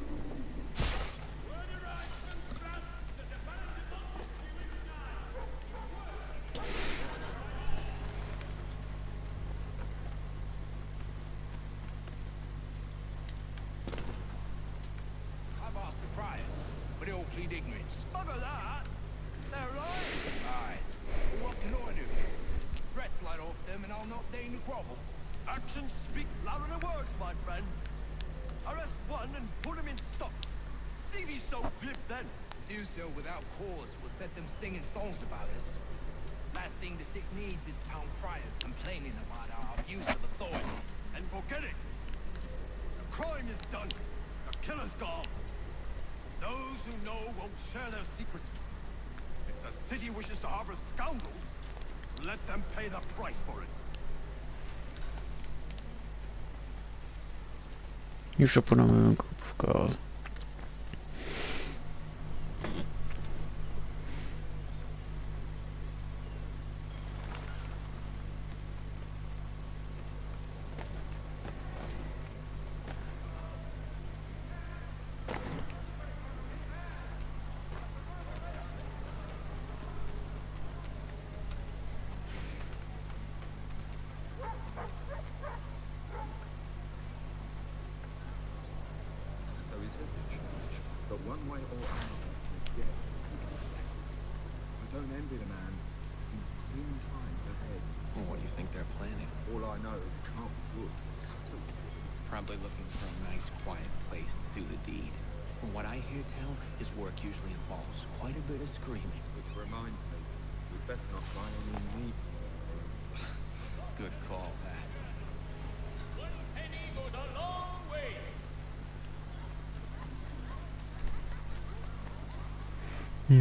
I've asked the priors, but they all plead ignorance. Bugger that! They're lying! Aye. Well, what can I do? Threats light off them and I'll not deign to grovel. Actions speak louder than words, my friend. Arrest one and put him in stocks. See if he's so glib then. To do so without cause will set them singing songs about us. Last thing the Six needs is town priors complaining about our abuse of authority. And forget it. The crime is done. The killer's gone. Those who know won't share their secrets. If the city wishes to harbor scoundrels, let them pay the price for it. You should put him in a group of girls. So he says to church, but one way or another, he'll get settled. I don't envy the man. He's in times ahead. Well, what do you think they're planning? All I know is it can't be good. Probably looking for a nice, quiet place to do the deed. From what I hear tell, his work usually involves quite a bit of screaming. Which reminds me, we'd best not buy any meat. Good call, that. Penny goes a long way. I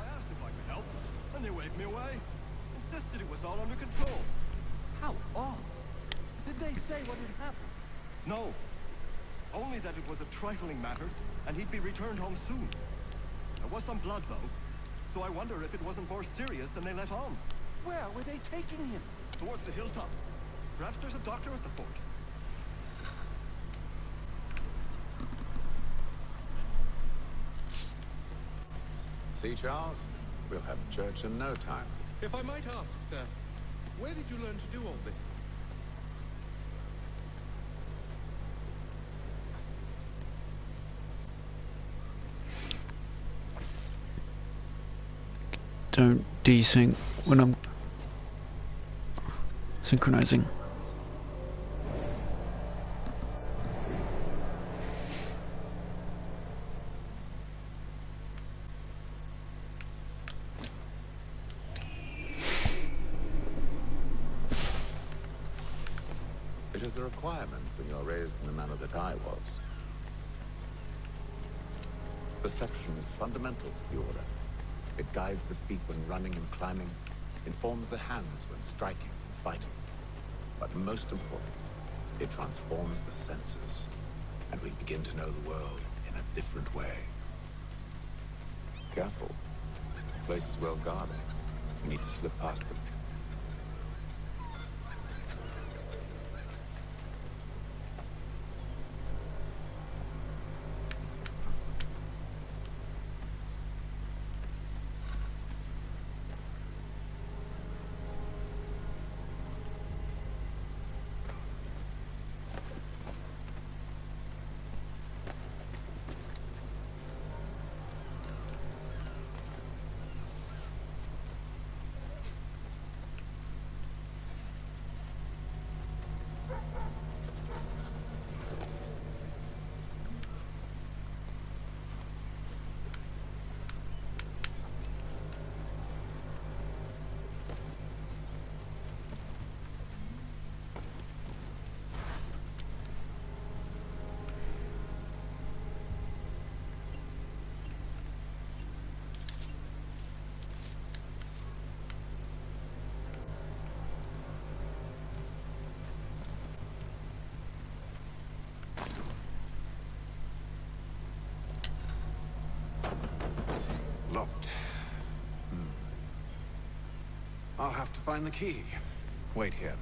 asked if I could help, and they waved me away. Insisted it was all under control. How odd. Did they say what had happened? No. Only that it was a trifling matter, and he'd be returned home soon. There was some blood, though, so I wonder if it wasn't more serious than they let on. Where were they taking him? Towards the hilltop. Perhaps there's a doctor at the fort. See, Charles? We'll have church in no time. If I might ask, sir, where did you learn to do all this? Don't desync when I'm synchronizing. is a requirement when you're raised in the manner that I was. Perception is fundamental to the Order. It guides the feet when running and climbing, informs the hands when striking and fighting. But most important, it transforms the senses, and we begin to know the world in a different way. Careful. The place is well guarded. We need to slip past them. Locked. I'll have to find the key. Wait here.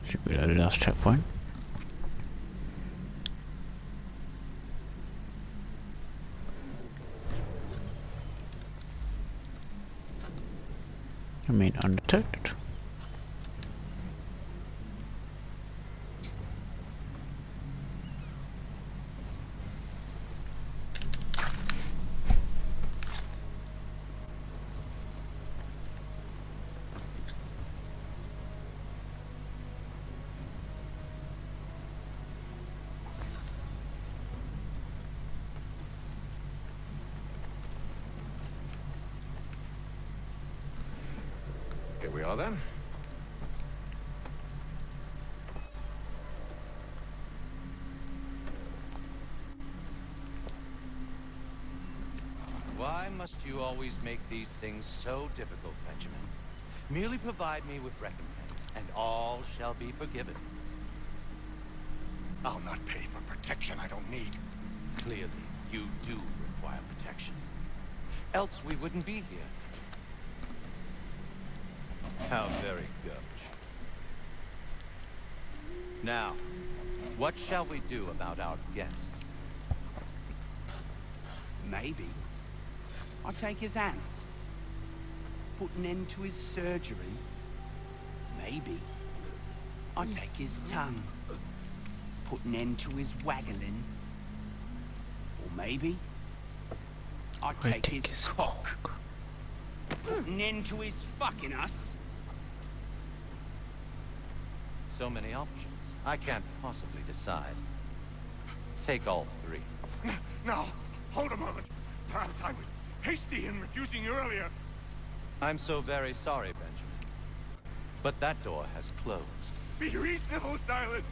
Should be the last checkpoint. Remain undetected. Here we are then. Why must you always make these things so difficult, Benjamin? Merely provide me with recompense, and all shall be forgiven. I'll not pay for protection I don't need. Clearly, you do require protection. Else we wouldn't be here. How very gauche. Now, what shall we do about our guest? Maybe I'll take his hands. Put an end to his surgery. Maybe I'll take his tongue. Put an end to his waggling. Or maybe I'll take his cock. Put an end to his fucking us. So many options. I can't possibly decide. Take all three. No, hold a moment. Perhaps I was hasty in refusing you earlier. I'm so very sorry, Benjamin. But that door has closed. Be reasonable, Silas.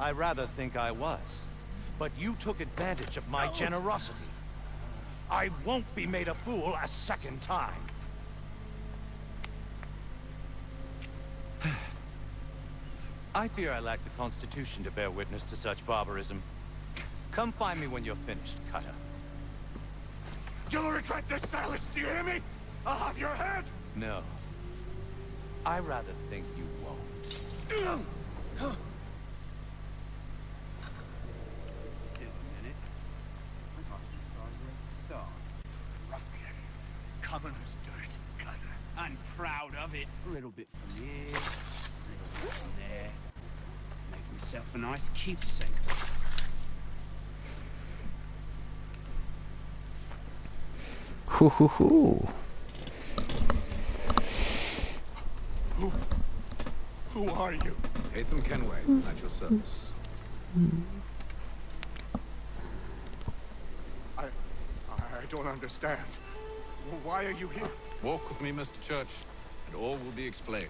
I rather think I was. But you took advantage of my generosity. I won't be made a fool a second time. I fear I lack the constitution to bear witness to such barbarism. Come find me when you're finished, Cutter. You'll regret this, Silas. Do you hear me? I'll have your head. No. I rather think you won't. Still a minute. I got to decide where to start. Ruffian. Commoner's dirt. Shove it a little bit from here, a little bit from there. Make myself a nice keepsake. Hoo hoo hoo. Who are you? Hatham Kenway, at your service. I don't understand. Why are you here? Walk with me, Mr. Church, and all will be explained.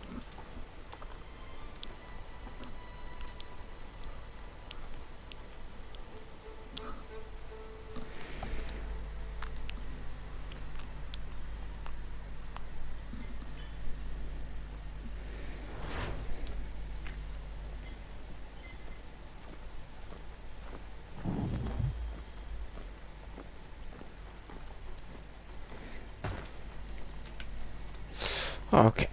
Okay.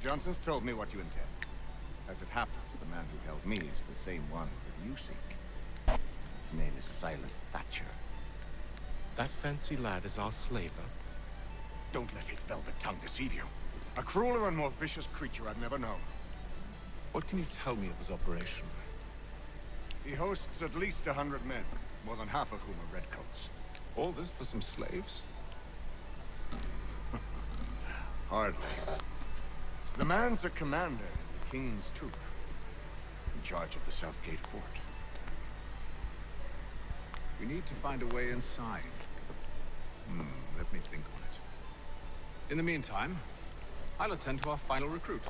Johnson's told me what you intend. As it happens, the man who held me is the same one that you seek. His name is Silas Thatcher. That fancy lad is our slaver. Don't let his velvet tongue deceive you. A crueler and more vicious creature I've never known. What can you tell me of his operation? He hosts at least 100 men, more than half of whom are redcoats. All this for some slaves? Hardly. The man's a commander in the King's troop, in charge of the Southgate Fort. We need to find a way inside. Let me think on it. In the meantime, I'll attend to our final recruit.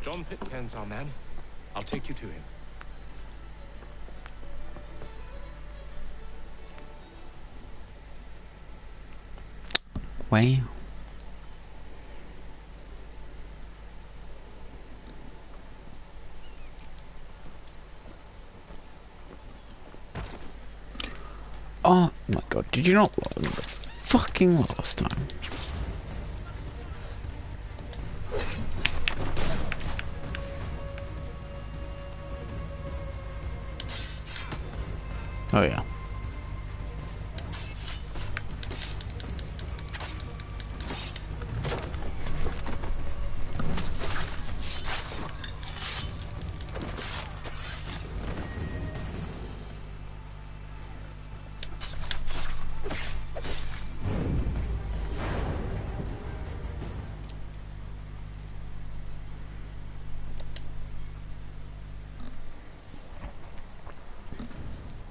John Pitcairn's our man. I'll take you to him. Wow. Oh my god, did you not log the fucking last time? Oh yeah.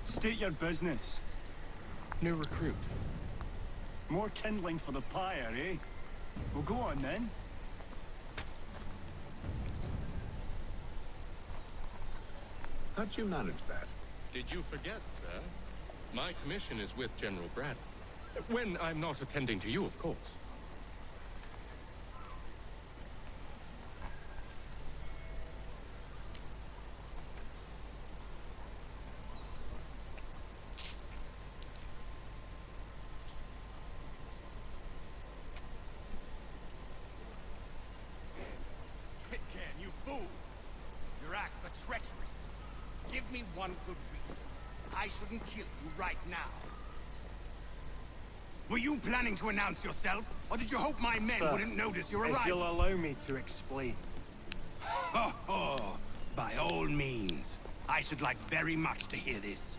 State your business. New recruit. More kindling for the pyre, eh? Well, go on then. How'd you manage that? Did you forget, sir? My commission is with General Bradley. When I'm not attending to you, of course. Pitcairn, you fool! Your acts are treacherous. Give me one good reason. I shouldn't kill you right now. Were you planning to announce yourself? Or did you hope my men Sir, wouldn't notice your arrival? if you'll allow me to explain. Ho ho! By all means. I should like very much to hear this.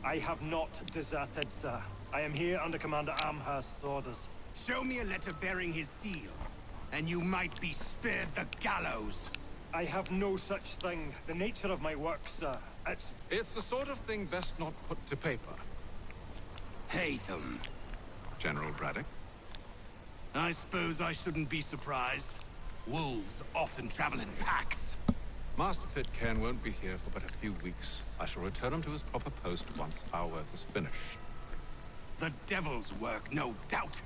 I have not deserted, sir. I am here under Commander Amherst's orders. Show me a letter bearing his seal, and you might be spared the gallows. I have no such thing. The nature of my work, sir, It's the sort of thing best not put to paper. Haytham. General Braddock. I suppose I shouldn't be surprised. Wolves often travel in packs. Master Pitcairn won't be here for but a few weeks. I shall return him to his proper post once our work is finished. The devil's work, no doubt.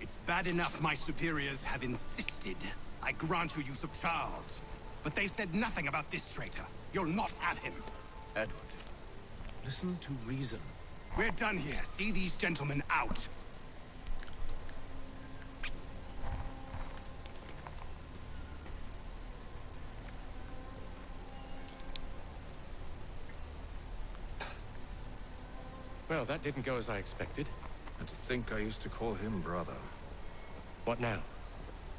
It's bad enough my superiors have insisted I grant you use of Charles. But they said nothing about this traitor. You'll not have him. Edward, listen to reason. We're done here. See these gentlemen out. Well, that didn't go as I expected. And to think I used to call him brother. What now?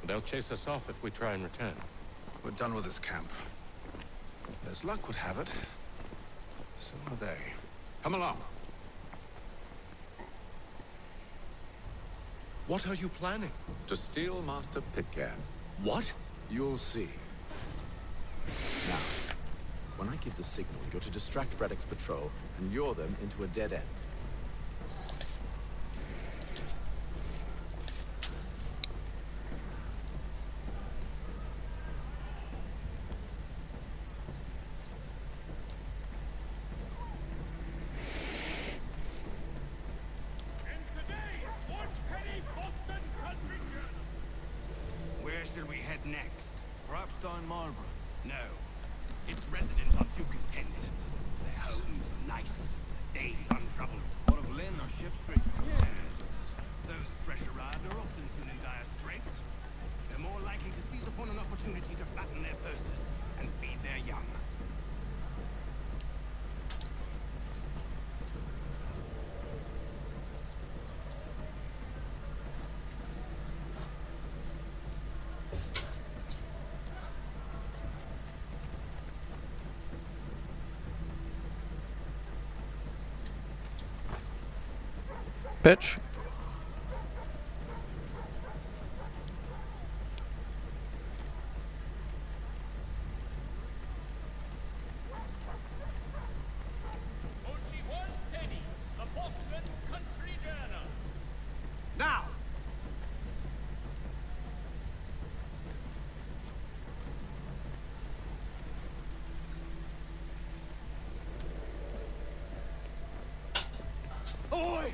They'll chase us off if we try and return. We're done with this camp. As luck would have it, so are they. Come along. What are you planning? To steal Master Pitcairn. What? You'll see. Now, when I give the signal, you're to distract Braddock's patrol and lure them into a dead end. Where should we head next? Perhaps down Marlborough. No. Its residents are too content. Their homes are nice, days untroubled. What of Lynn or Ship Street? Yes. Those fresh-arrived are often soon in dire straits. They're more likely to seize upon an opportunity to fatten their purses and feed their young. Bitch. Only one penny. The Boston Country Journal. Now! Oi!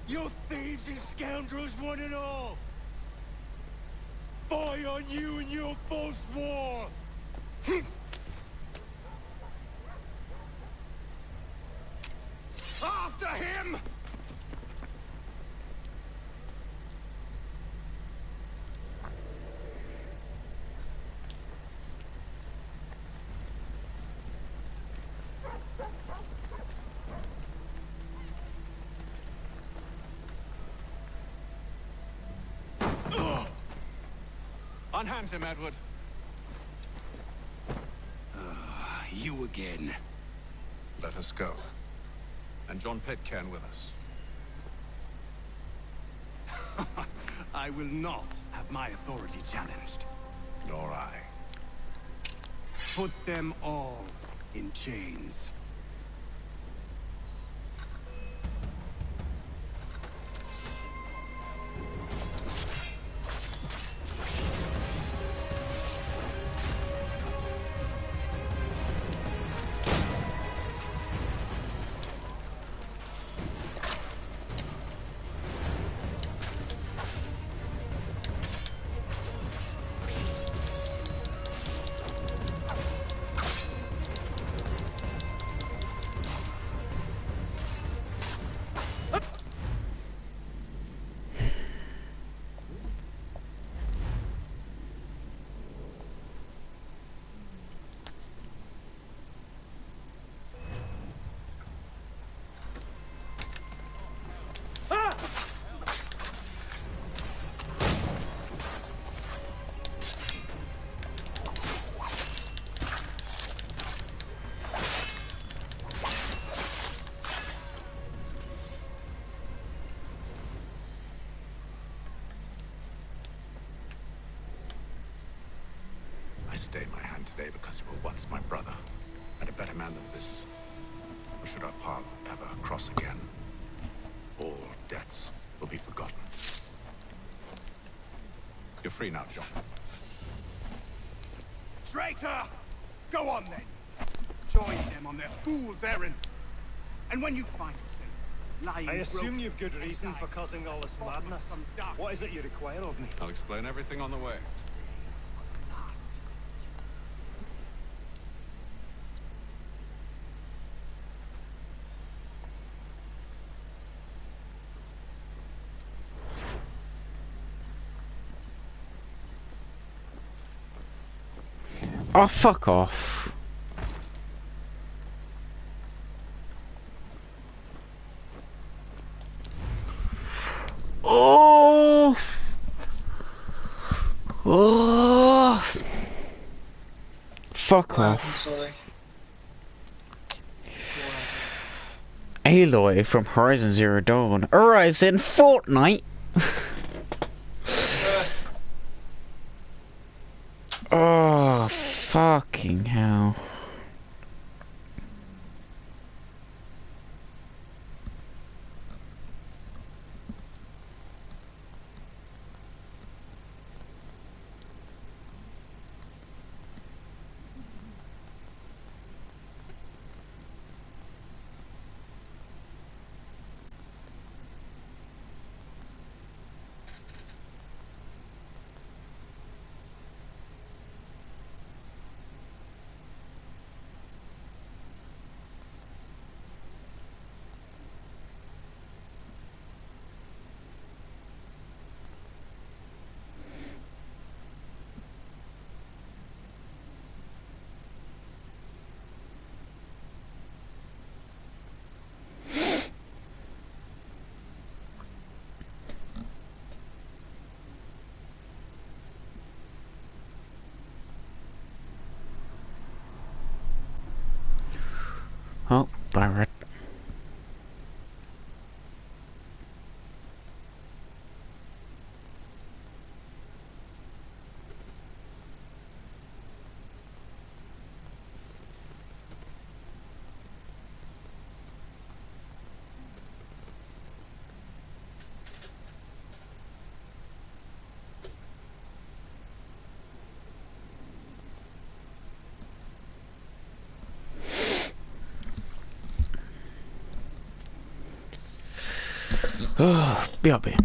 You thieves and scoundrels, one and all! Fie on you and your false war! After him! Unhand him, Edward. You again. Let us go. And John Pitcairn with us. I will not have my authority challenged. Nor I. Put them all in chains. stay my hand today because you were once my brother, and a better man than this. Or should our paths ever cross again, all debts will be forgotten. You're free now, John. Traitor! Go on then. Join them on their fool's errand. And when you find yourself lying... I assume you've good reason for causing all this madness. What is it you require of me? I'll explain everything on the way. Oh, fuck off. Oh! Oh! Fuck off. Aloy from Horizon Zero Dawn arrives in Fortnite. Oh, fucking hell. Oh, Barret. BRB.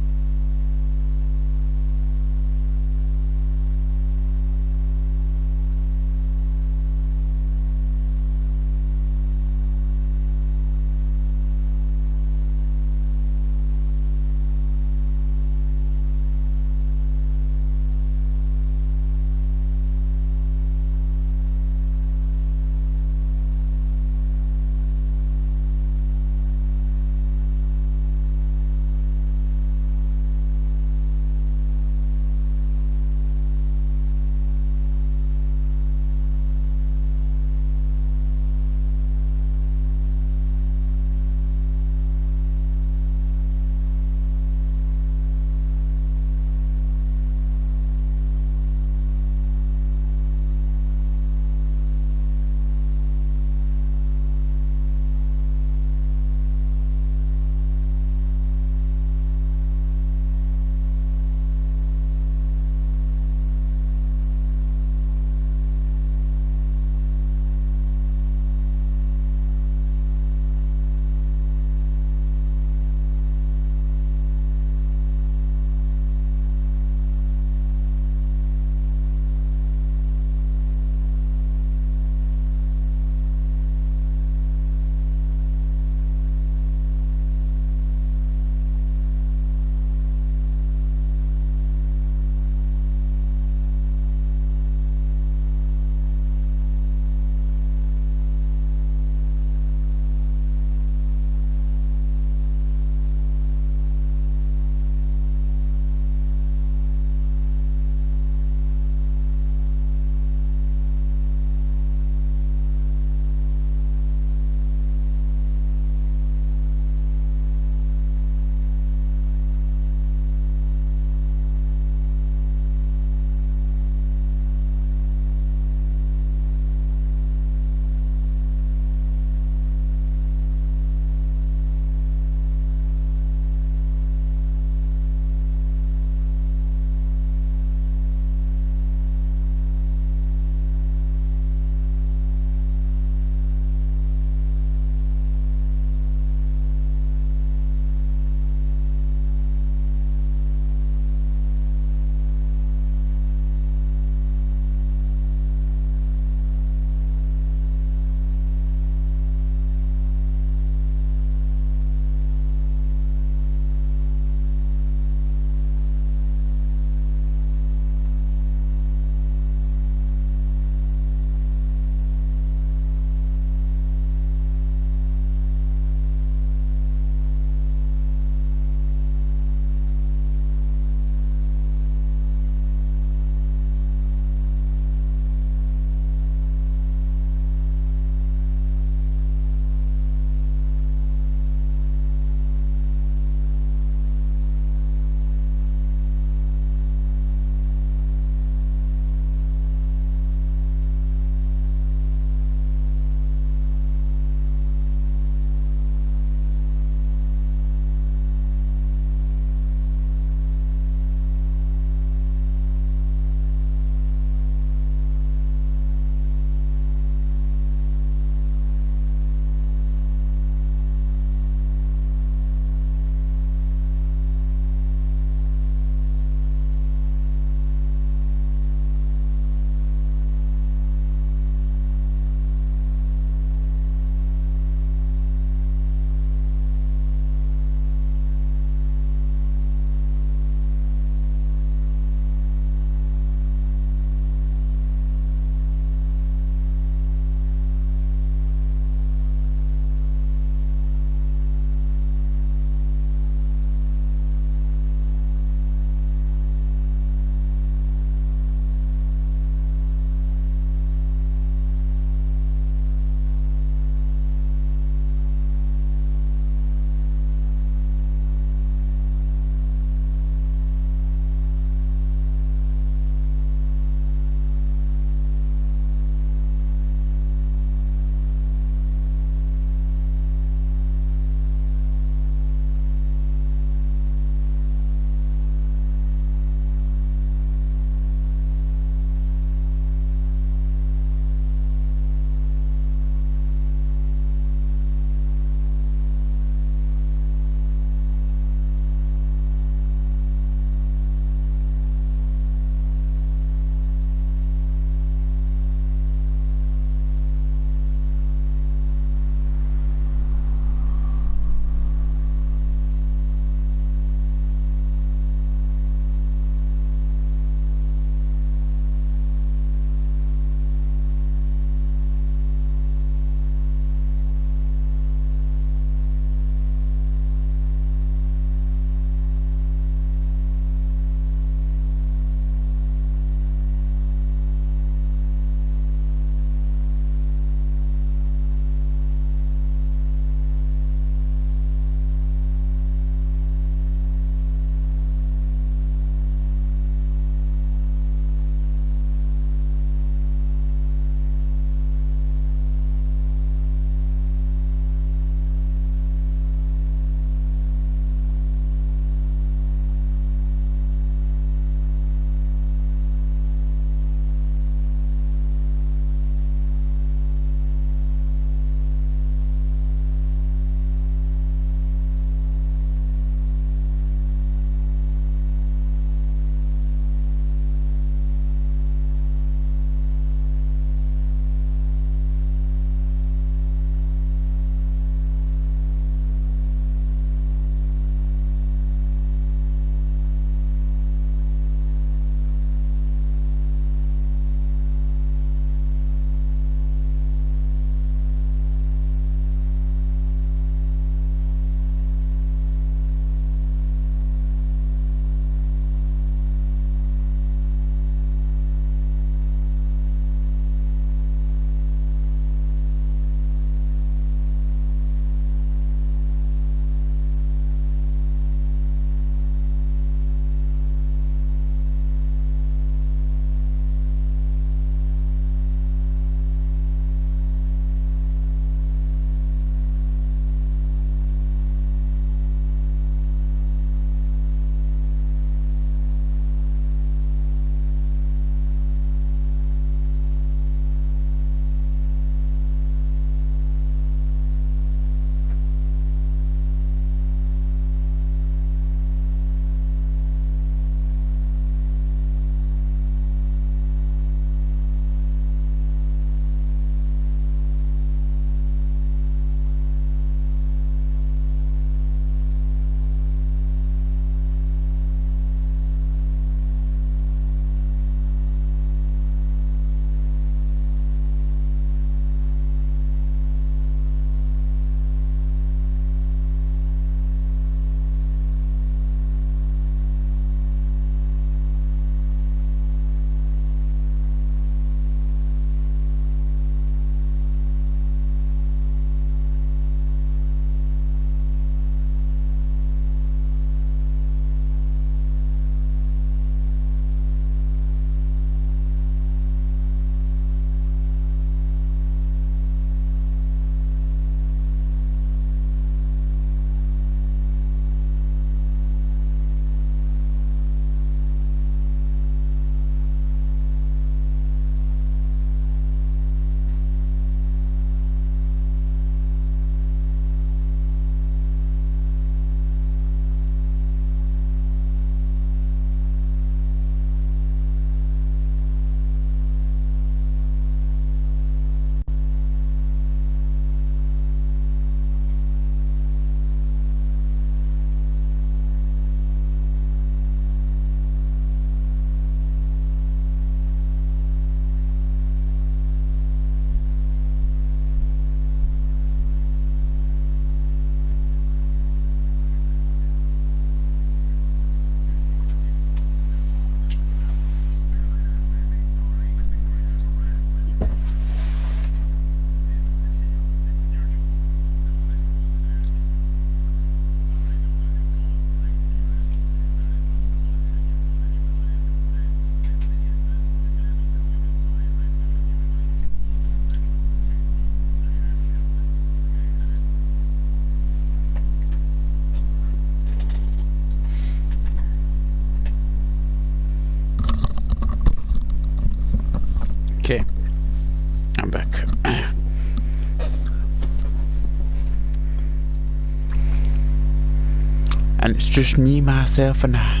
And it's just me, myself, and I.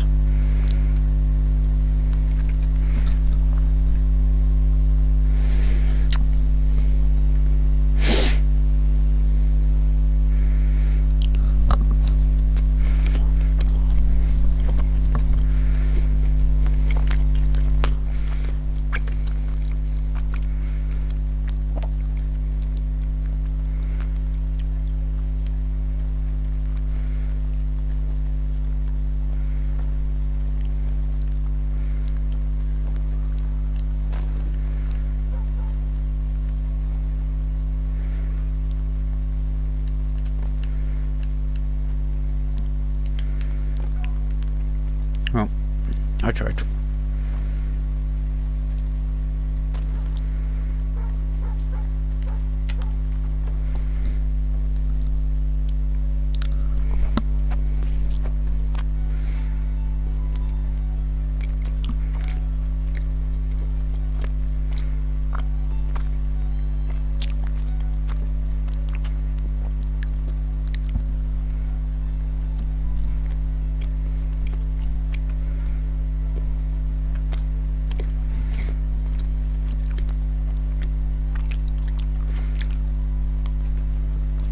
Well, I tried.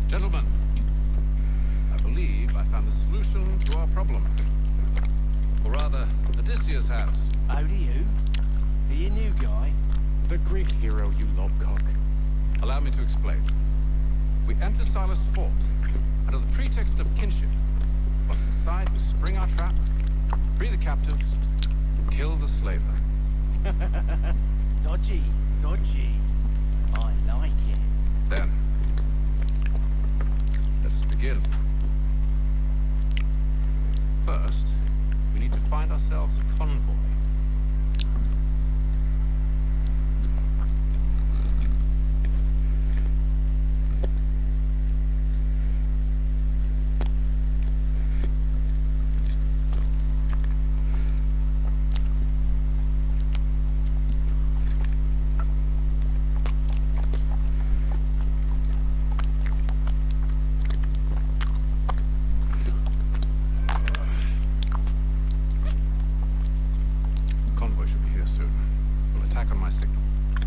Gentlemen, I believe I found the solution to our problem. Or rather, Odysseus has. Oh, do you? Are you a new guy? The Greek hero, you lobcock. Allow me to explain. We enter Silas' fort under the pretext of kinship. Once inside, we spring our trap, free the captives, kill the slaver. Dodgy, dodgy. I like it. Then, let us begin. First, we need to find ourselves a convoy.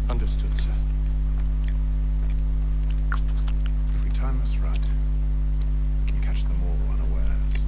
Understood, sir. If we time this right, we can catch them all unawares.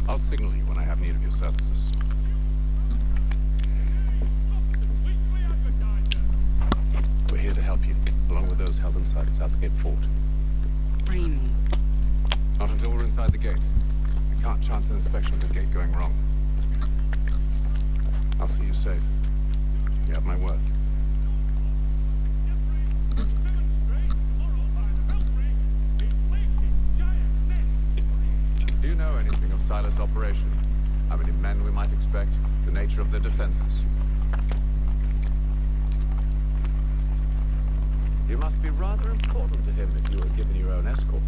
I'll signal you when I have need of your services. We're here to help you, along with those held inside the Southgate Fort. Free me. Not until we're inside the gate. I can't chance an inspection of the gate going wrong. I'll see you safe. You have my word. Do you know anything of Silas' operation? How many men we might expect? The nature of their defenses? You must be rather important to him if you were given your own escort.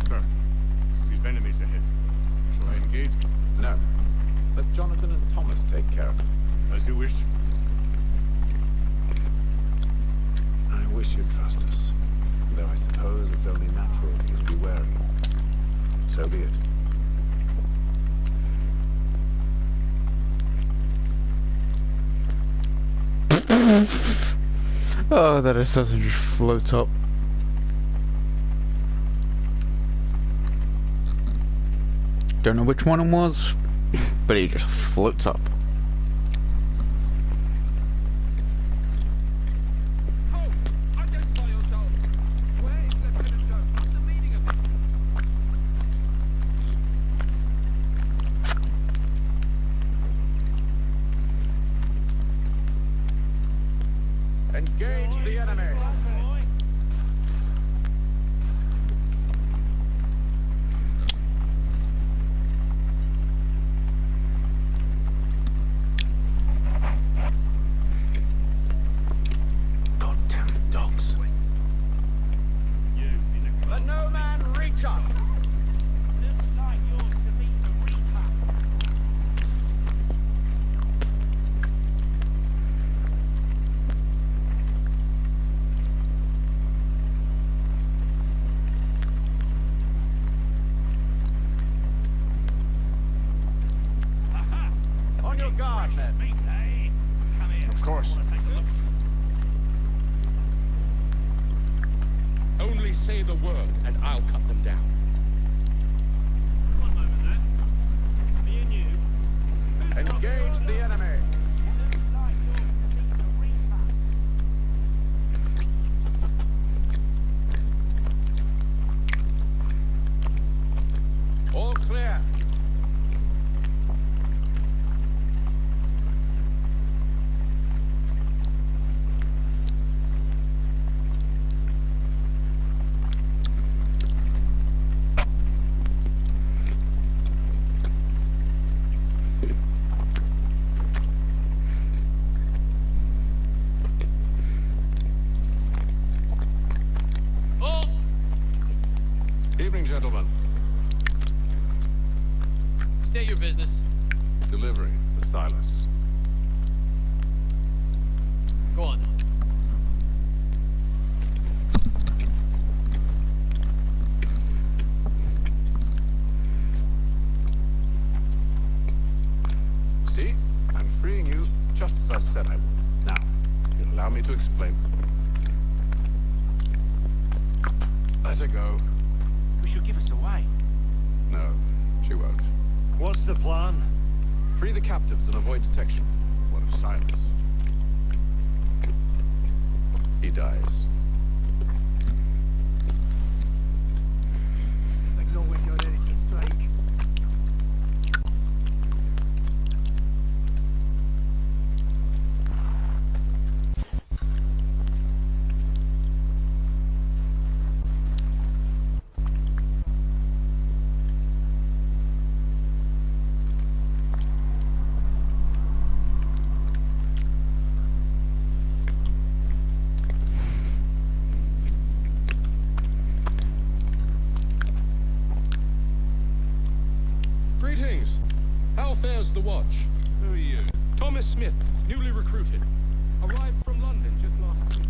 Sir, we've enemies ahead. Shall I engage them? No. Let Jonathan and Thomas take care of it. As you wish. I wish you'd trust us. Though I suppose it's only natural for you to be wary. So be it. Oh, that assassin just floats up. Don't know which one it was, but he just floats up. Engage the enemy. Goddamn dogs. Let no man reach us. Looks like you're to meet the Reaper. On your guard, men. Of course. Only say the word, and I'll cut them down. One moment there. Me and you. Engage the enemy. Looks like you're to meet the Reaper. All clear. Evening, gentlemen. State your business. Delivery to Silas. Go on. See? I'm freeing you just as I said I would. Now, you'll allow me to explain. Let her go. We should give us away. No, she won't. What's the plan? Free the captives and avoid detection. What of Silas? He dies. Let know when you're ready to strike. Greetings. How fares the watch? Who are you? Thomas Smith, newly recruited. Arrived from London just last week.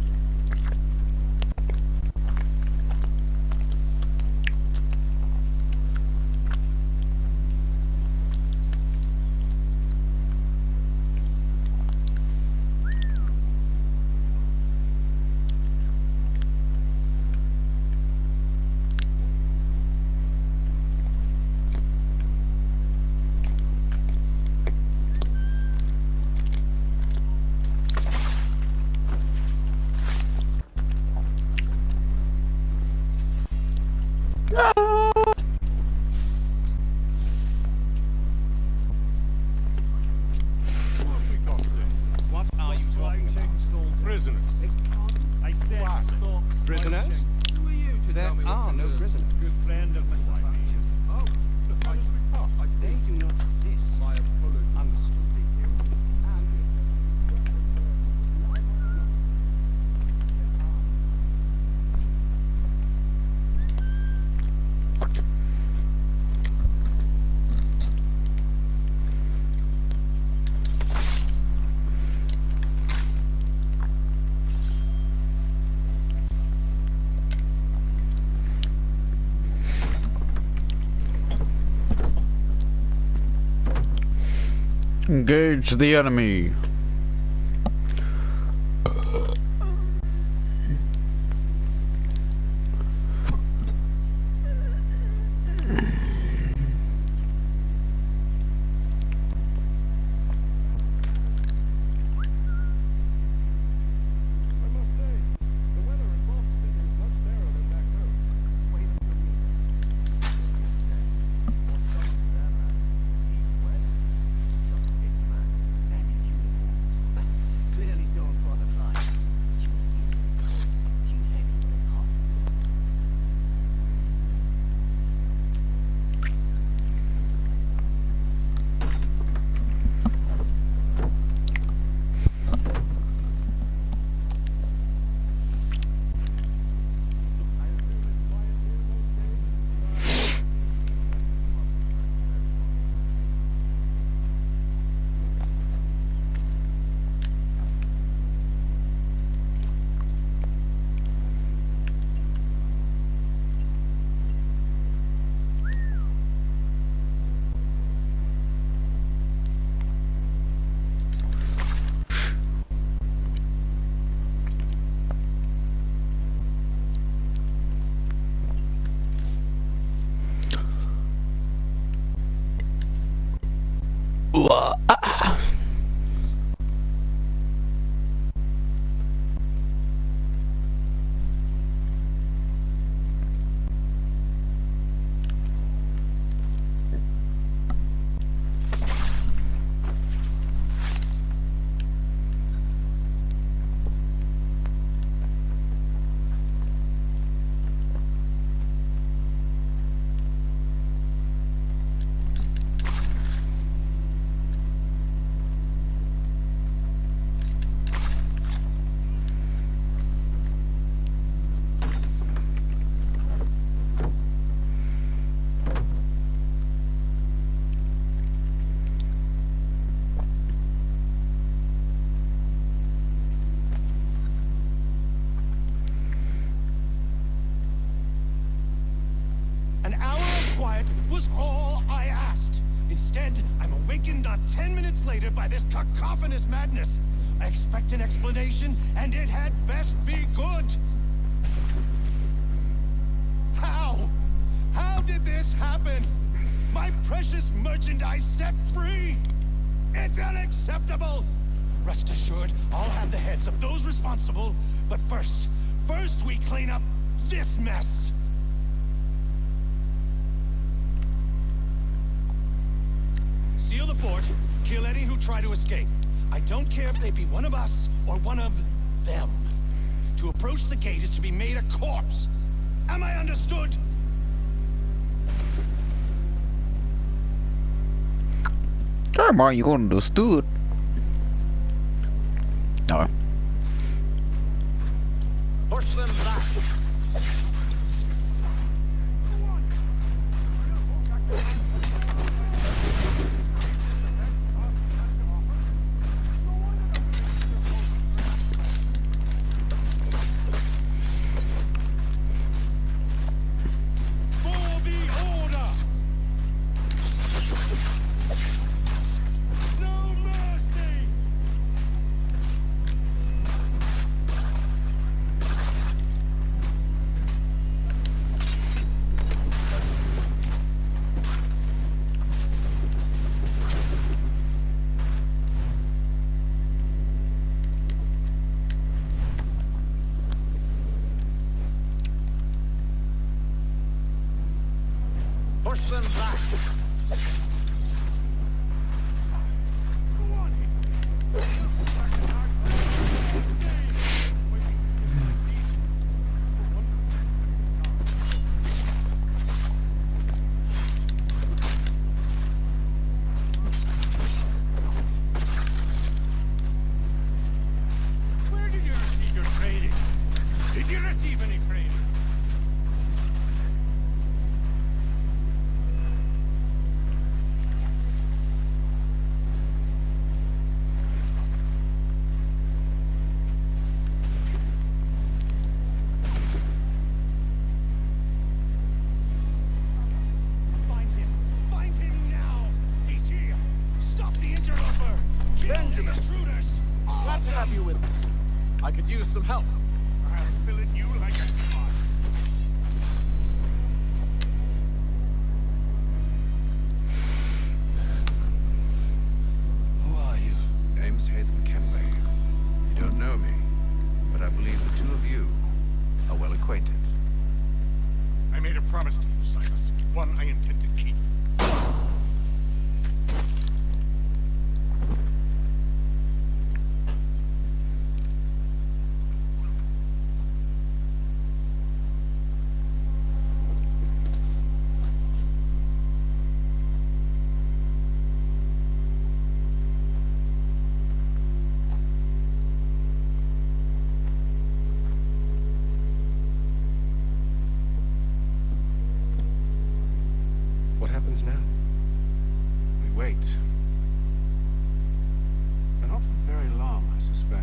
What are you talking about? Prisoners. I said stop. Prisoners? Who are you to There tell me are what to no do? prisoners. Good friend of Mr. Oh, They do not exist. my apologies. Understood. Engage the enemy. An hour of quiet was all I asked. Instead, I'm awakened not 10 minutes later by this cacophonous madness. I expect an explanation, and it had best be good. How? How did this happen? My precious merchandise set free? It's unacceptable! Rest assured, I'll have the heads of those responsible. But first we clean up this mess. Seal the port, kill any who try to escape. I don't care if they be one of us or one of them. To approach the gate is to be made a corpse. Am I understood? Damn, are you understood? No. Push them back. Push them back. Where did you receive your training? Did you receive any training? I could use some help. I'll fillet you like a god. Who are you? Name's Haytham Kenway. You don't know me, but I believe the two of you are well acquainted. I made a promise to you, Silas. One I intend to keep. What happens now? We wait. But not for very long, I suspect.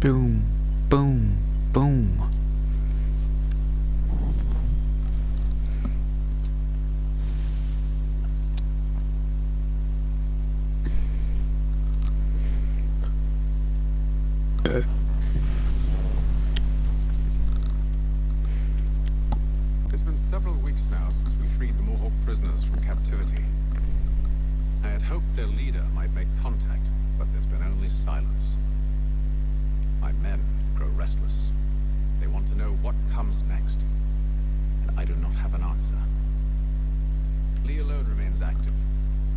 Boom, boom, boom. It's been several weeks now since we freed the Mohawk prisoners from captivity. I had hoped their leader might make contact, but there's been only silence. My men grow restless. They want to know what comes next, and I do not have an answer. Lee alone remains active,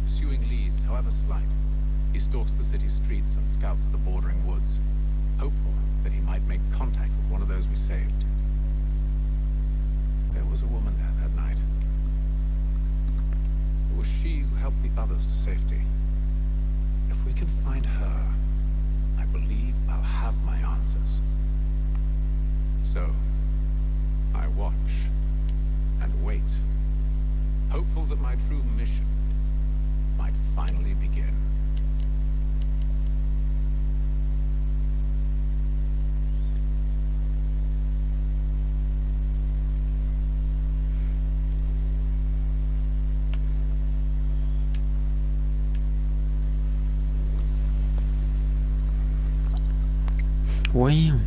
pursuing leads, however slight. He stalks the city streets and scouts the bordering woods, hopeful that he might make contact with one of those we saved. There was a woman there that night. It was she who helped the others to safety. If we can find her, I believe I'll have my answers. So, I watch and wait, hopeful that my true mission might finally begin. Wham.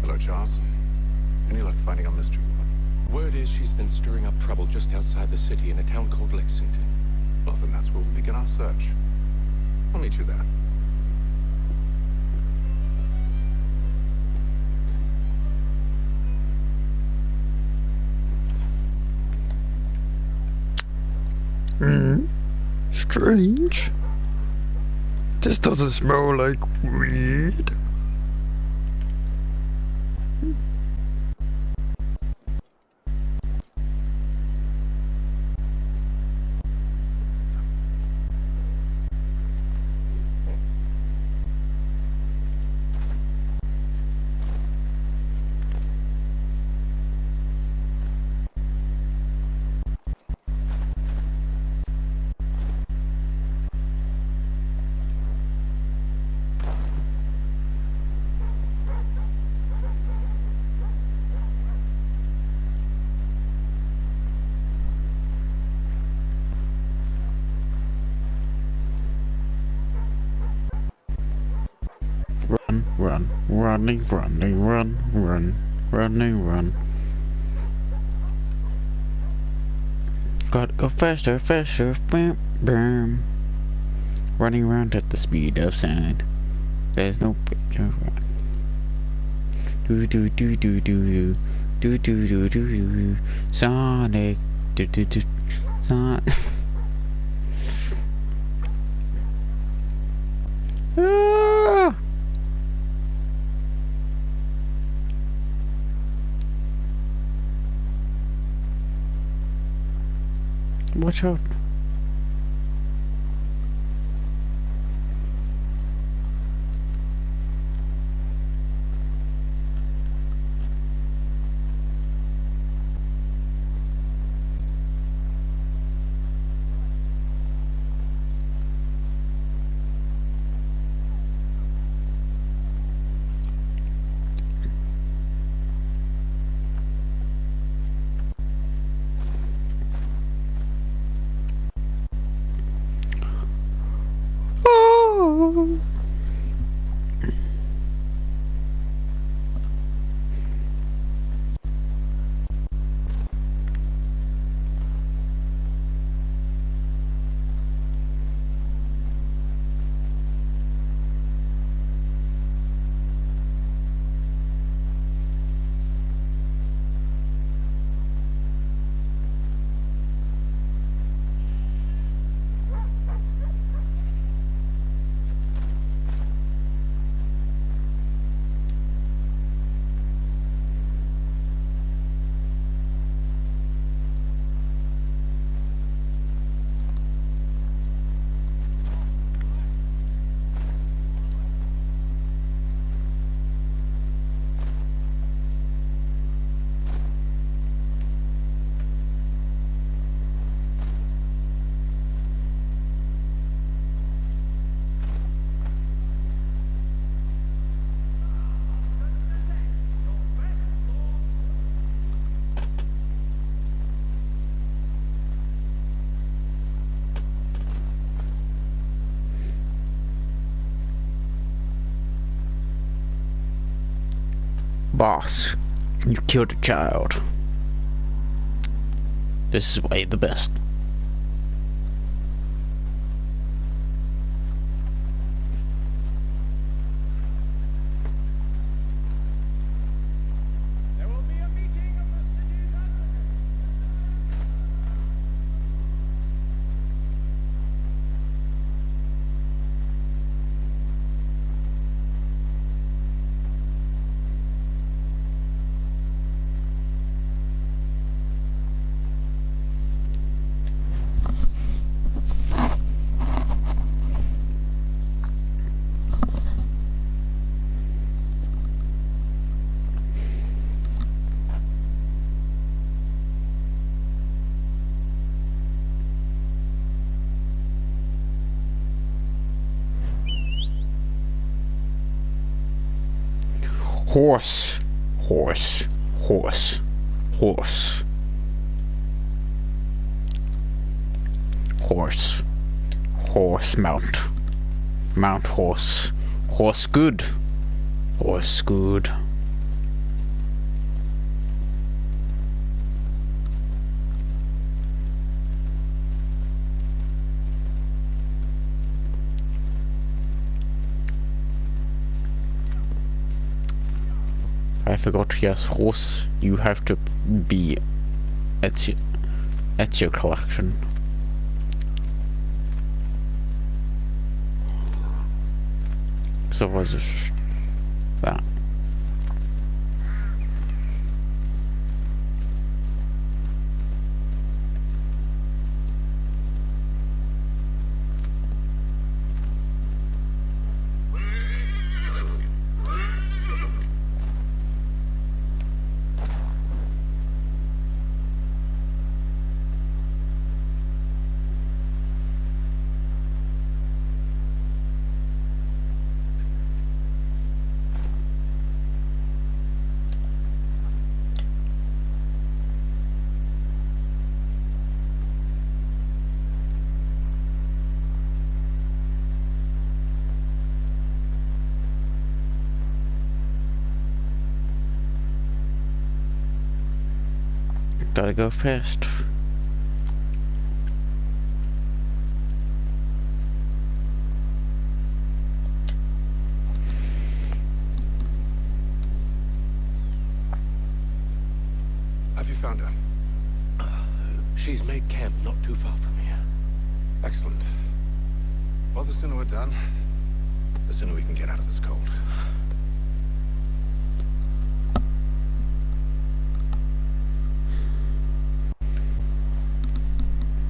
Hello, Charles. Any luck finding our mystery woman? Word is she's been stirring up trouble just outside the city in a town called Lexington. Well, then that's where we'll begin our search. I'll meet you there. Strange. This doesn't smell like weed. Running, run. Gotta go faster, bam, bam. Running around at the speed of sound. There's no picture. Do. Sonic, Sonic. Ah! Watch out. Boss, you killed a child. This is way the best. Horse, horse, horse, horse. Horse, horse, mount. Mount horse. Horse good. Horse good. I forgot, yes, horse, you have to be at your collection. So was it that? Gotta go fast. Have you found her? She's made camp not too far from here. Excellent. Well, the sooner we're done, the sooner we can get out of this cold.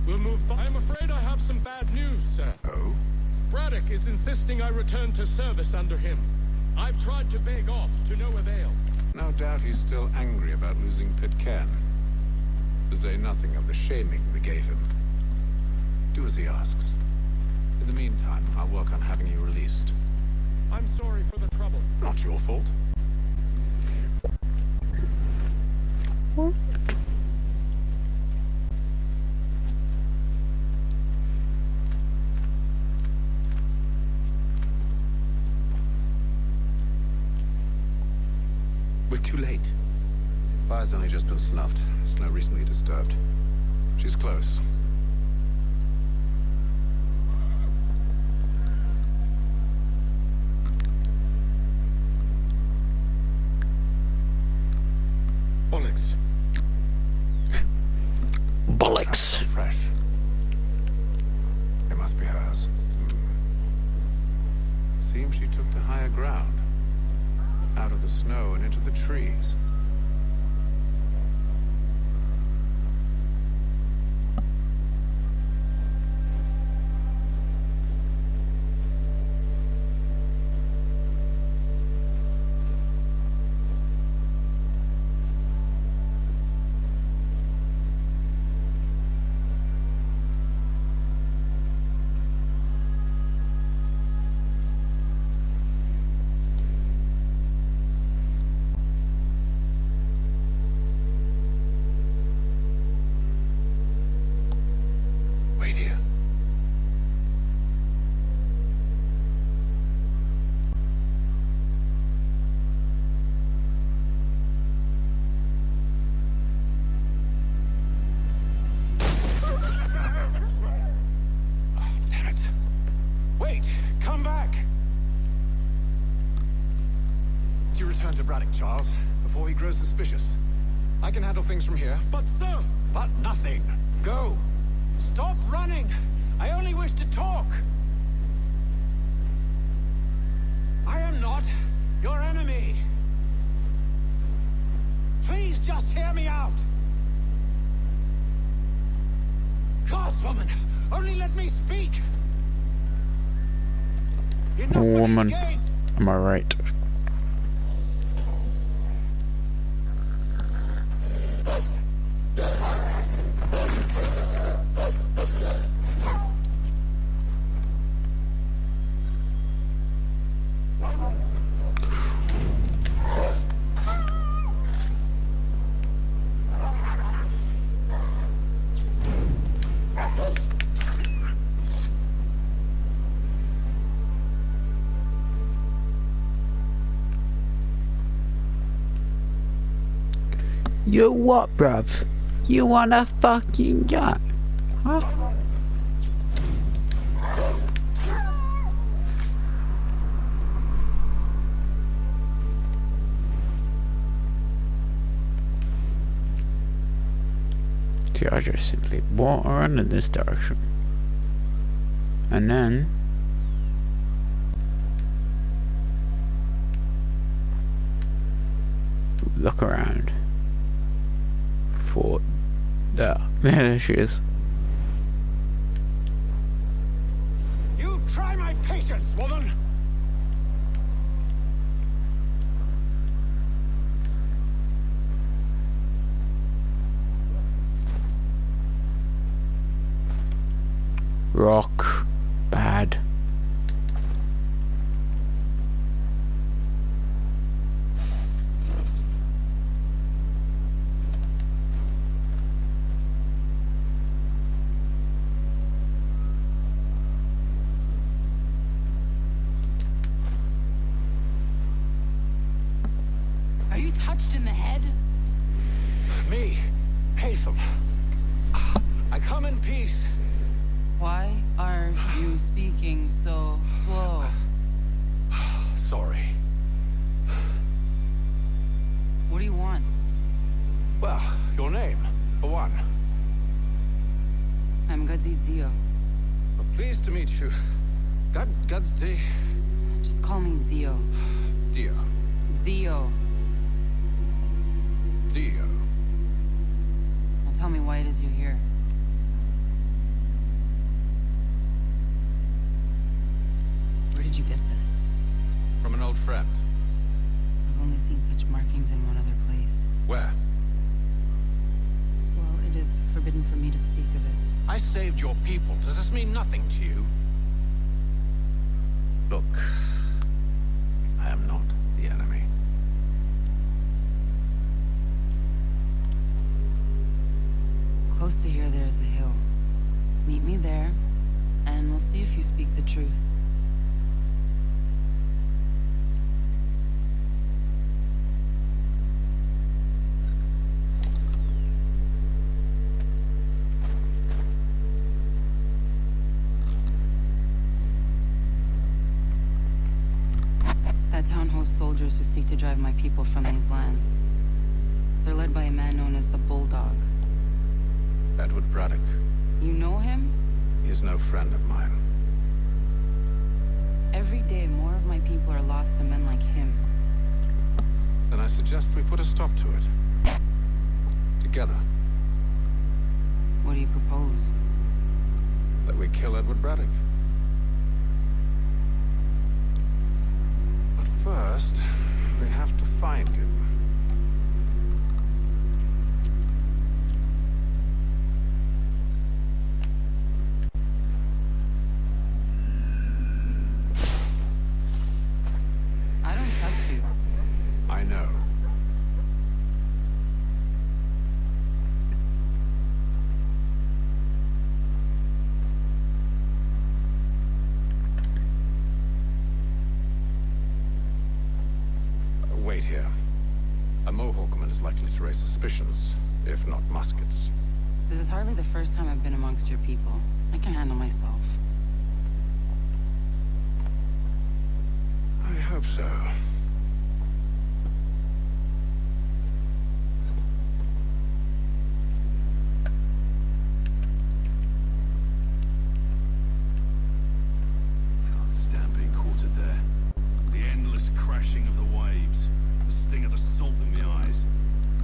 We'll move. I'm afraid I have some bad news, sir. Oh? Braddock is insisting I return to service under him. I've tried to beg off, to no avail. No doubt he's still angry about losing Pitcairn. To say nothing of the shaming we gave him. Do as he asks. In the meantime, I'll work on having you released. I'm sorry for the trouble. Not your fault. What? We're too late. Fire's only just been snuffed. Snow recently disturbed. She's close. Bollocks. Bollocks. Fresh. It must be hers. Seems she took to higher ground. Out of the snow and into the trees. you return to Braddock, Charles, before he grows suspicious. I can handle things from here. But sir! But nothing. Go. Stop running! I only wish to talk! I am not your enemy! Please just hear me out! Guardswoman, only let me speak! Woman, am I right? You what, bruv? You wanna fucking go? Huh? See, I just simply walk around in this direction. And then look around. For there she is. You try my patience, woman! Rock. Bad. Are you touched in the head? Me, Haytham. I come in peace. Why are you speaking so slow? Sorry. What do you want? Well, your name, for one. I'm Gadzid Zio. Well, pleased to meet you. Gadzdi. Just call me Zio. Dio. Zio. Dio. Now tell me why it is you're here. Where did you get this? From an old friend. I've only seen such markings in one other place. Where? Well, it is forbidden for me to speak of it. I saved your people. Does this mean nothing to you? Look, I am not the enemy. Close to here, there is a hill. Meet me there, and we'll see if you speak the truth. That town hosts soldiers who seek to drive my people from these lands. They're led by a man known as the Bulldog. Edward Braddock. You know him? He is no friend of mine. Every day, more of my people are lost to men like him. Then I suggest we put a stop to it. Together. What do you propose? That we kill Edward Braddock. But first, we have to find him. I don't trust you. I know. Wait here. A Mohawkman is likely to raise suspicions, if not muskets. This is hardly the first time I've been amongst your people. I can handle myself. I hope so. crashing of the waves, the sting of the salt in my eyes,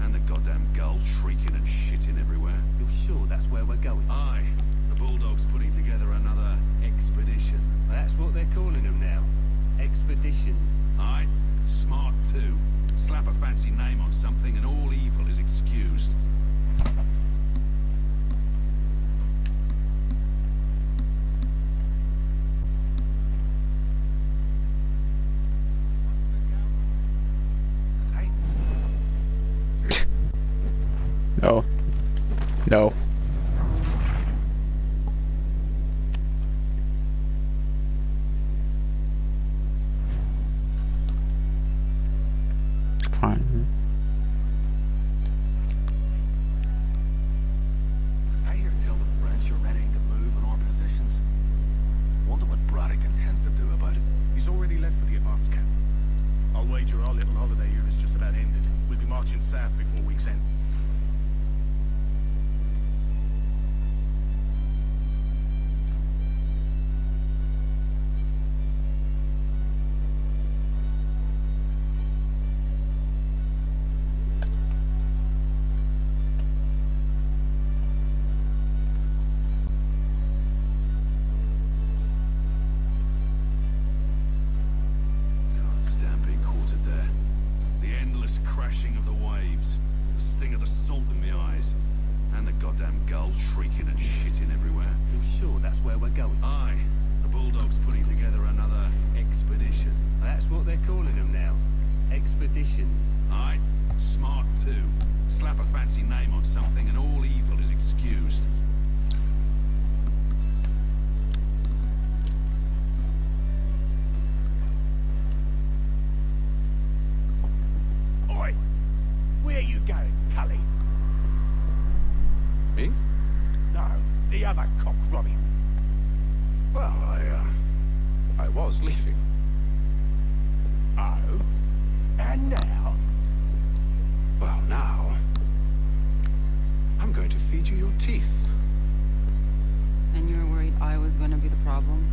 and the goddamn gulls shrieking and shitting everywhere. You're sure that's where we're going? Aye. The Bulldog's putting together another expedition. That's what they're calling them now. Expeditions. Aye. Smart too. Slap a fancy name on something and all evil is excused. No. No. Fine. I hear tell the French are readying to move on our positions. Wonder what Braddock intends to do about it. He's already left for the advance camp. I'll wager our little holiday here is just about ended. We'll be marching south before week's end. Crashing of the waves, the sting of the salt in my eyes, and the goddamn gulls shrieking and shitting everywhere. You're sure that's where we're going? Aye. The Bulldog's putting together another expedition. That's what they're calling them now. Expeditions. Aye. Smart too. Slap a fancy name on something and all evil is excused. Where are you going, Cully? Me? No, the other cock Robin. Well, I was leaving. Oh? And now? Well, now... I'm going to feed you your teeth. And you were worried I was going to be the problem?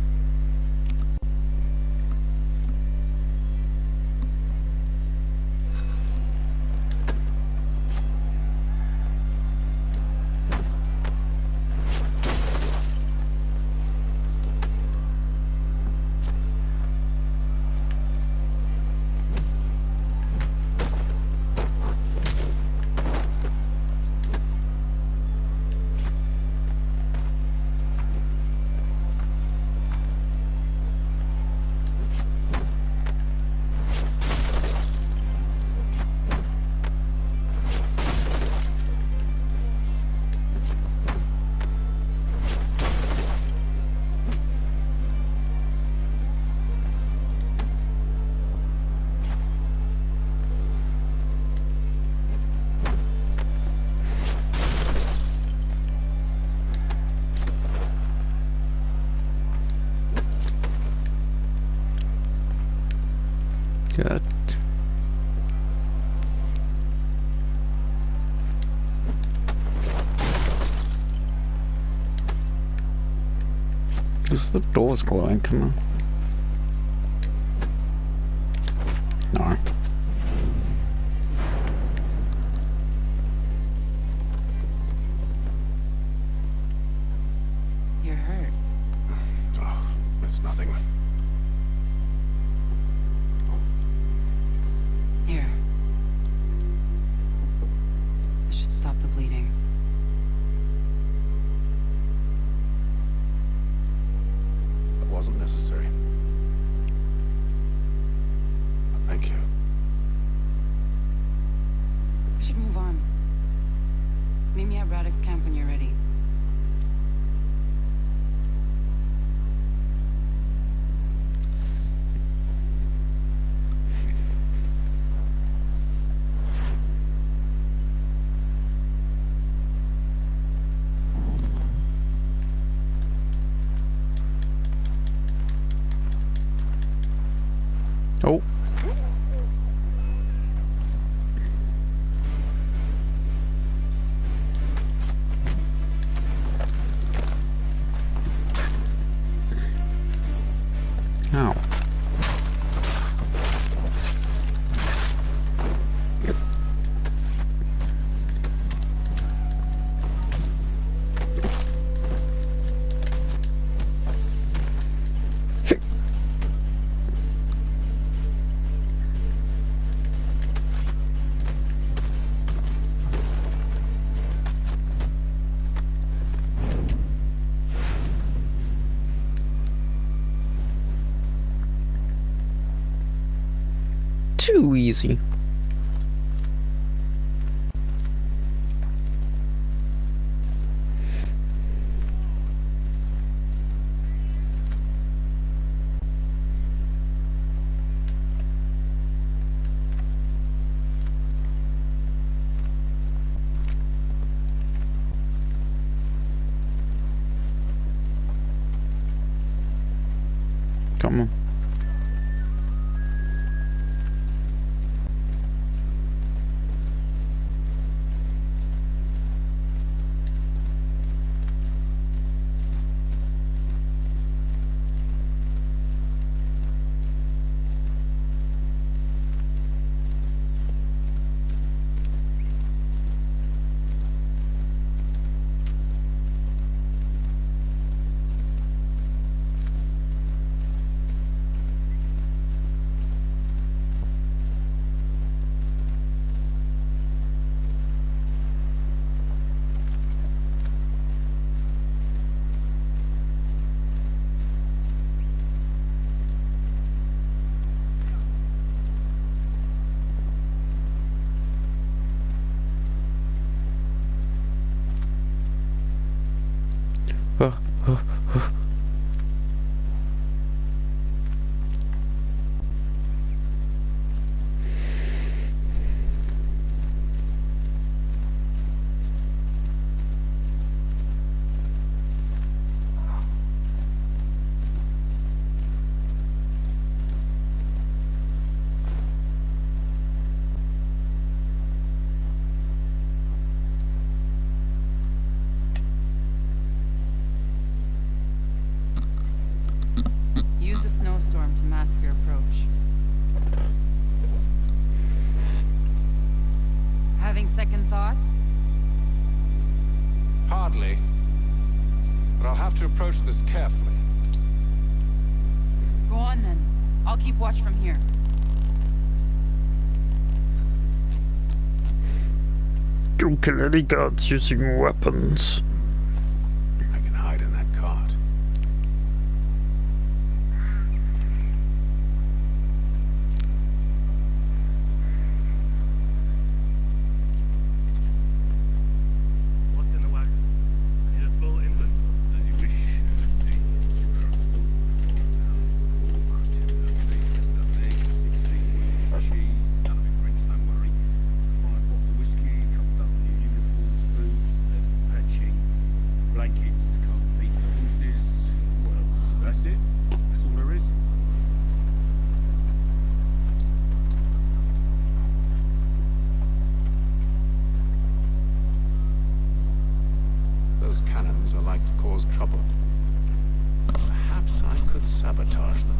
Good. Is the doors glowing? Come on. No. You're hurt. Oh, it's nothing. Here. This should stop the bleeding. It wasn't necessary. Thank you. We should move on. Meet me at Braddock's camp when you're ready. Oh. too easy. Come on. Use the snowstorm to mask your approach. Having second thoughts? Hardly. But I'll have to approach this carefully. Go on then. I'll keep watch from here. Don't kill any guards using weapons. I can hide in that cart. What's in the wagon? I need a full inventory. As you wish. Let's see. Cheese. That'll be French, don't worry. 5 bottles of whiskey, a couple dozen new uniforms, boots, patching, blankets, a couple of feet for horses. What else? That's it. That's all there is. Those cannons are like to cause trouble. Perhaps I could sabotage them.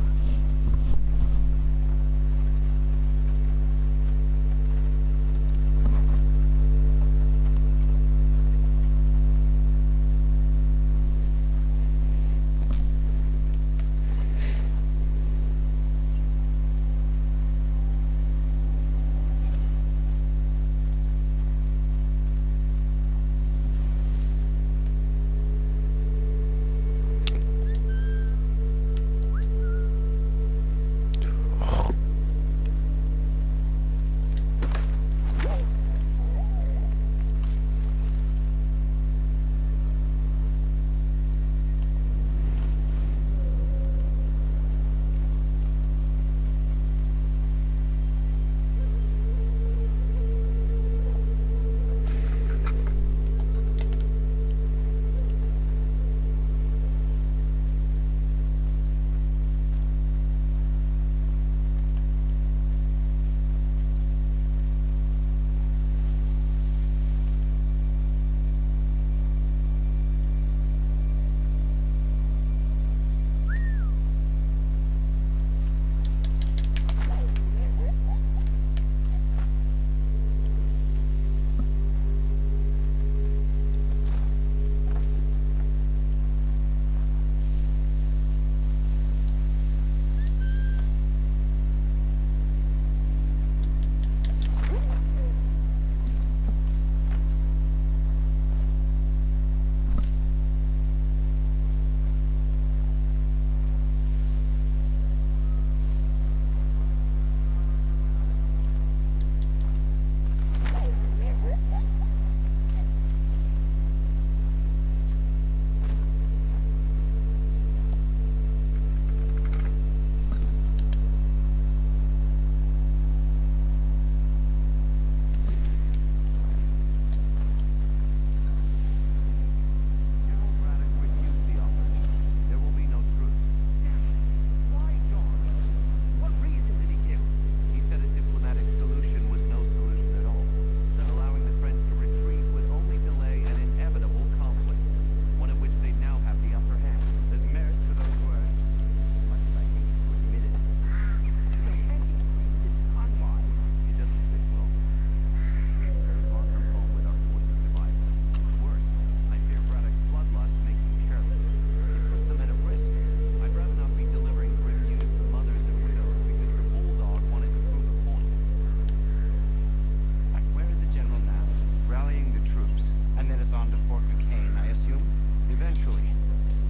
Fort Duquesne, I assume? Eventually.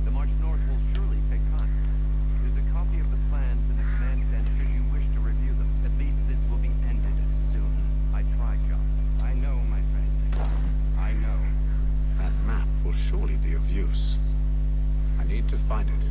The march north will surely take time. There's a copy of the plans in the command tent should you wish to review them. At least this will be ended soon. I tried, John. I know, my friend. I know. That map will surely be of use. I need to find it.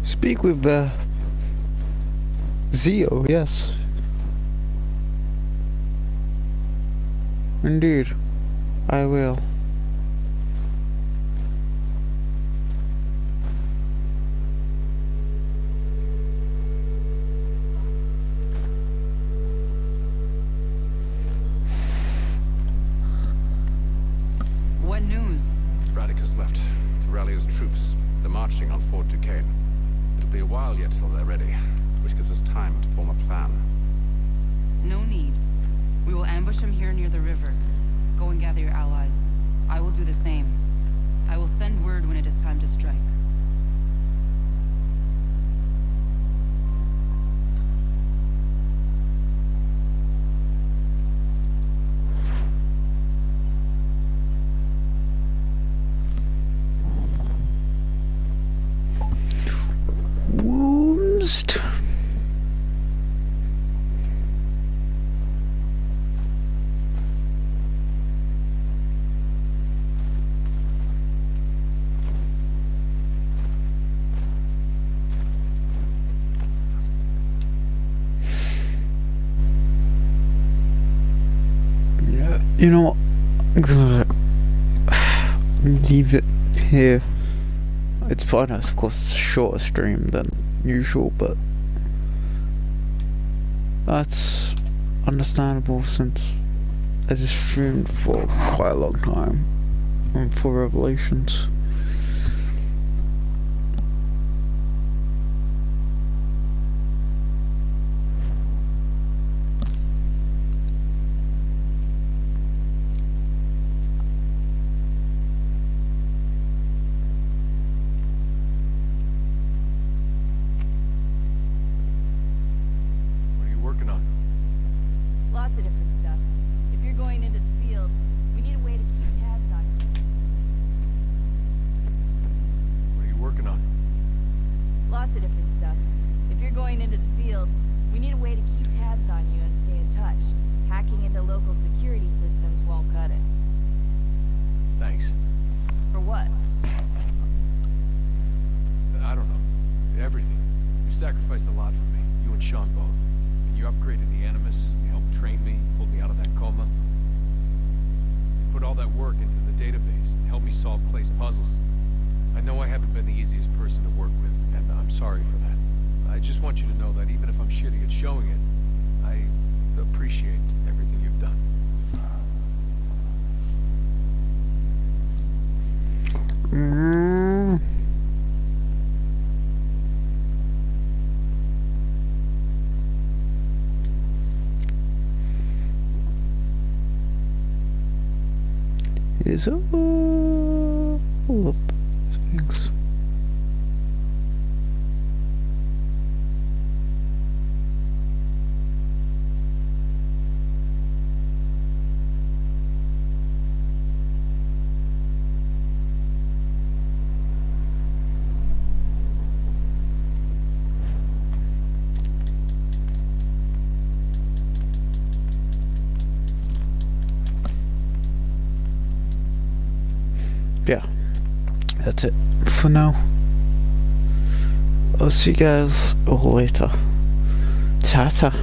Speak with Zio, yes. Indeed, I will. What news? Radicus left to rally his troops. They're marching on Fort Duquesne. It'll be a while yet till they're ready, which gives us time to form a plan. No need. We will ambush him here near the river. Go and gather your allies. I will do the same. I will send word when it is time to strike. Woomst. Yeah, you know what? I'm gonna leave it here. It's fine, of course, shorter stream than usual, but that's understandable since I just streamed for quite a long time for Revelations. Lots of different stuff. If you're going into the field, we need a way to keep tabs on you. What are you working on? Lots of different stuff. If you're going into the field, we need a way to keep tabs on you and stay in touch. Hacking into local security systems won't cut it. Thanks. For what? I don't know. Everything. You sacrificed a lot for me. You and Sean both. And you upgraded the Animus. You helped train me, pulled me out of that coma. You put all that work into the database, helped me solve Clay's puzzles. I know I haven't been the easiest person to work with, and I'm sorry for that. I just want you to know that even if I'm shitty at showing it, I appreciate everything you've done. Is all of things. Yeah, that's it for now. I'll see you guys all later. Ta-ta.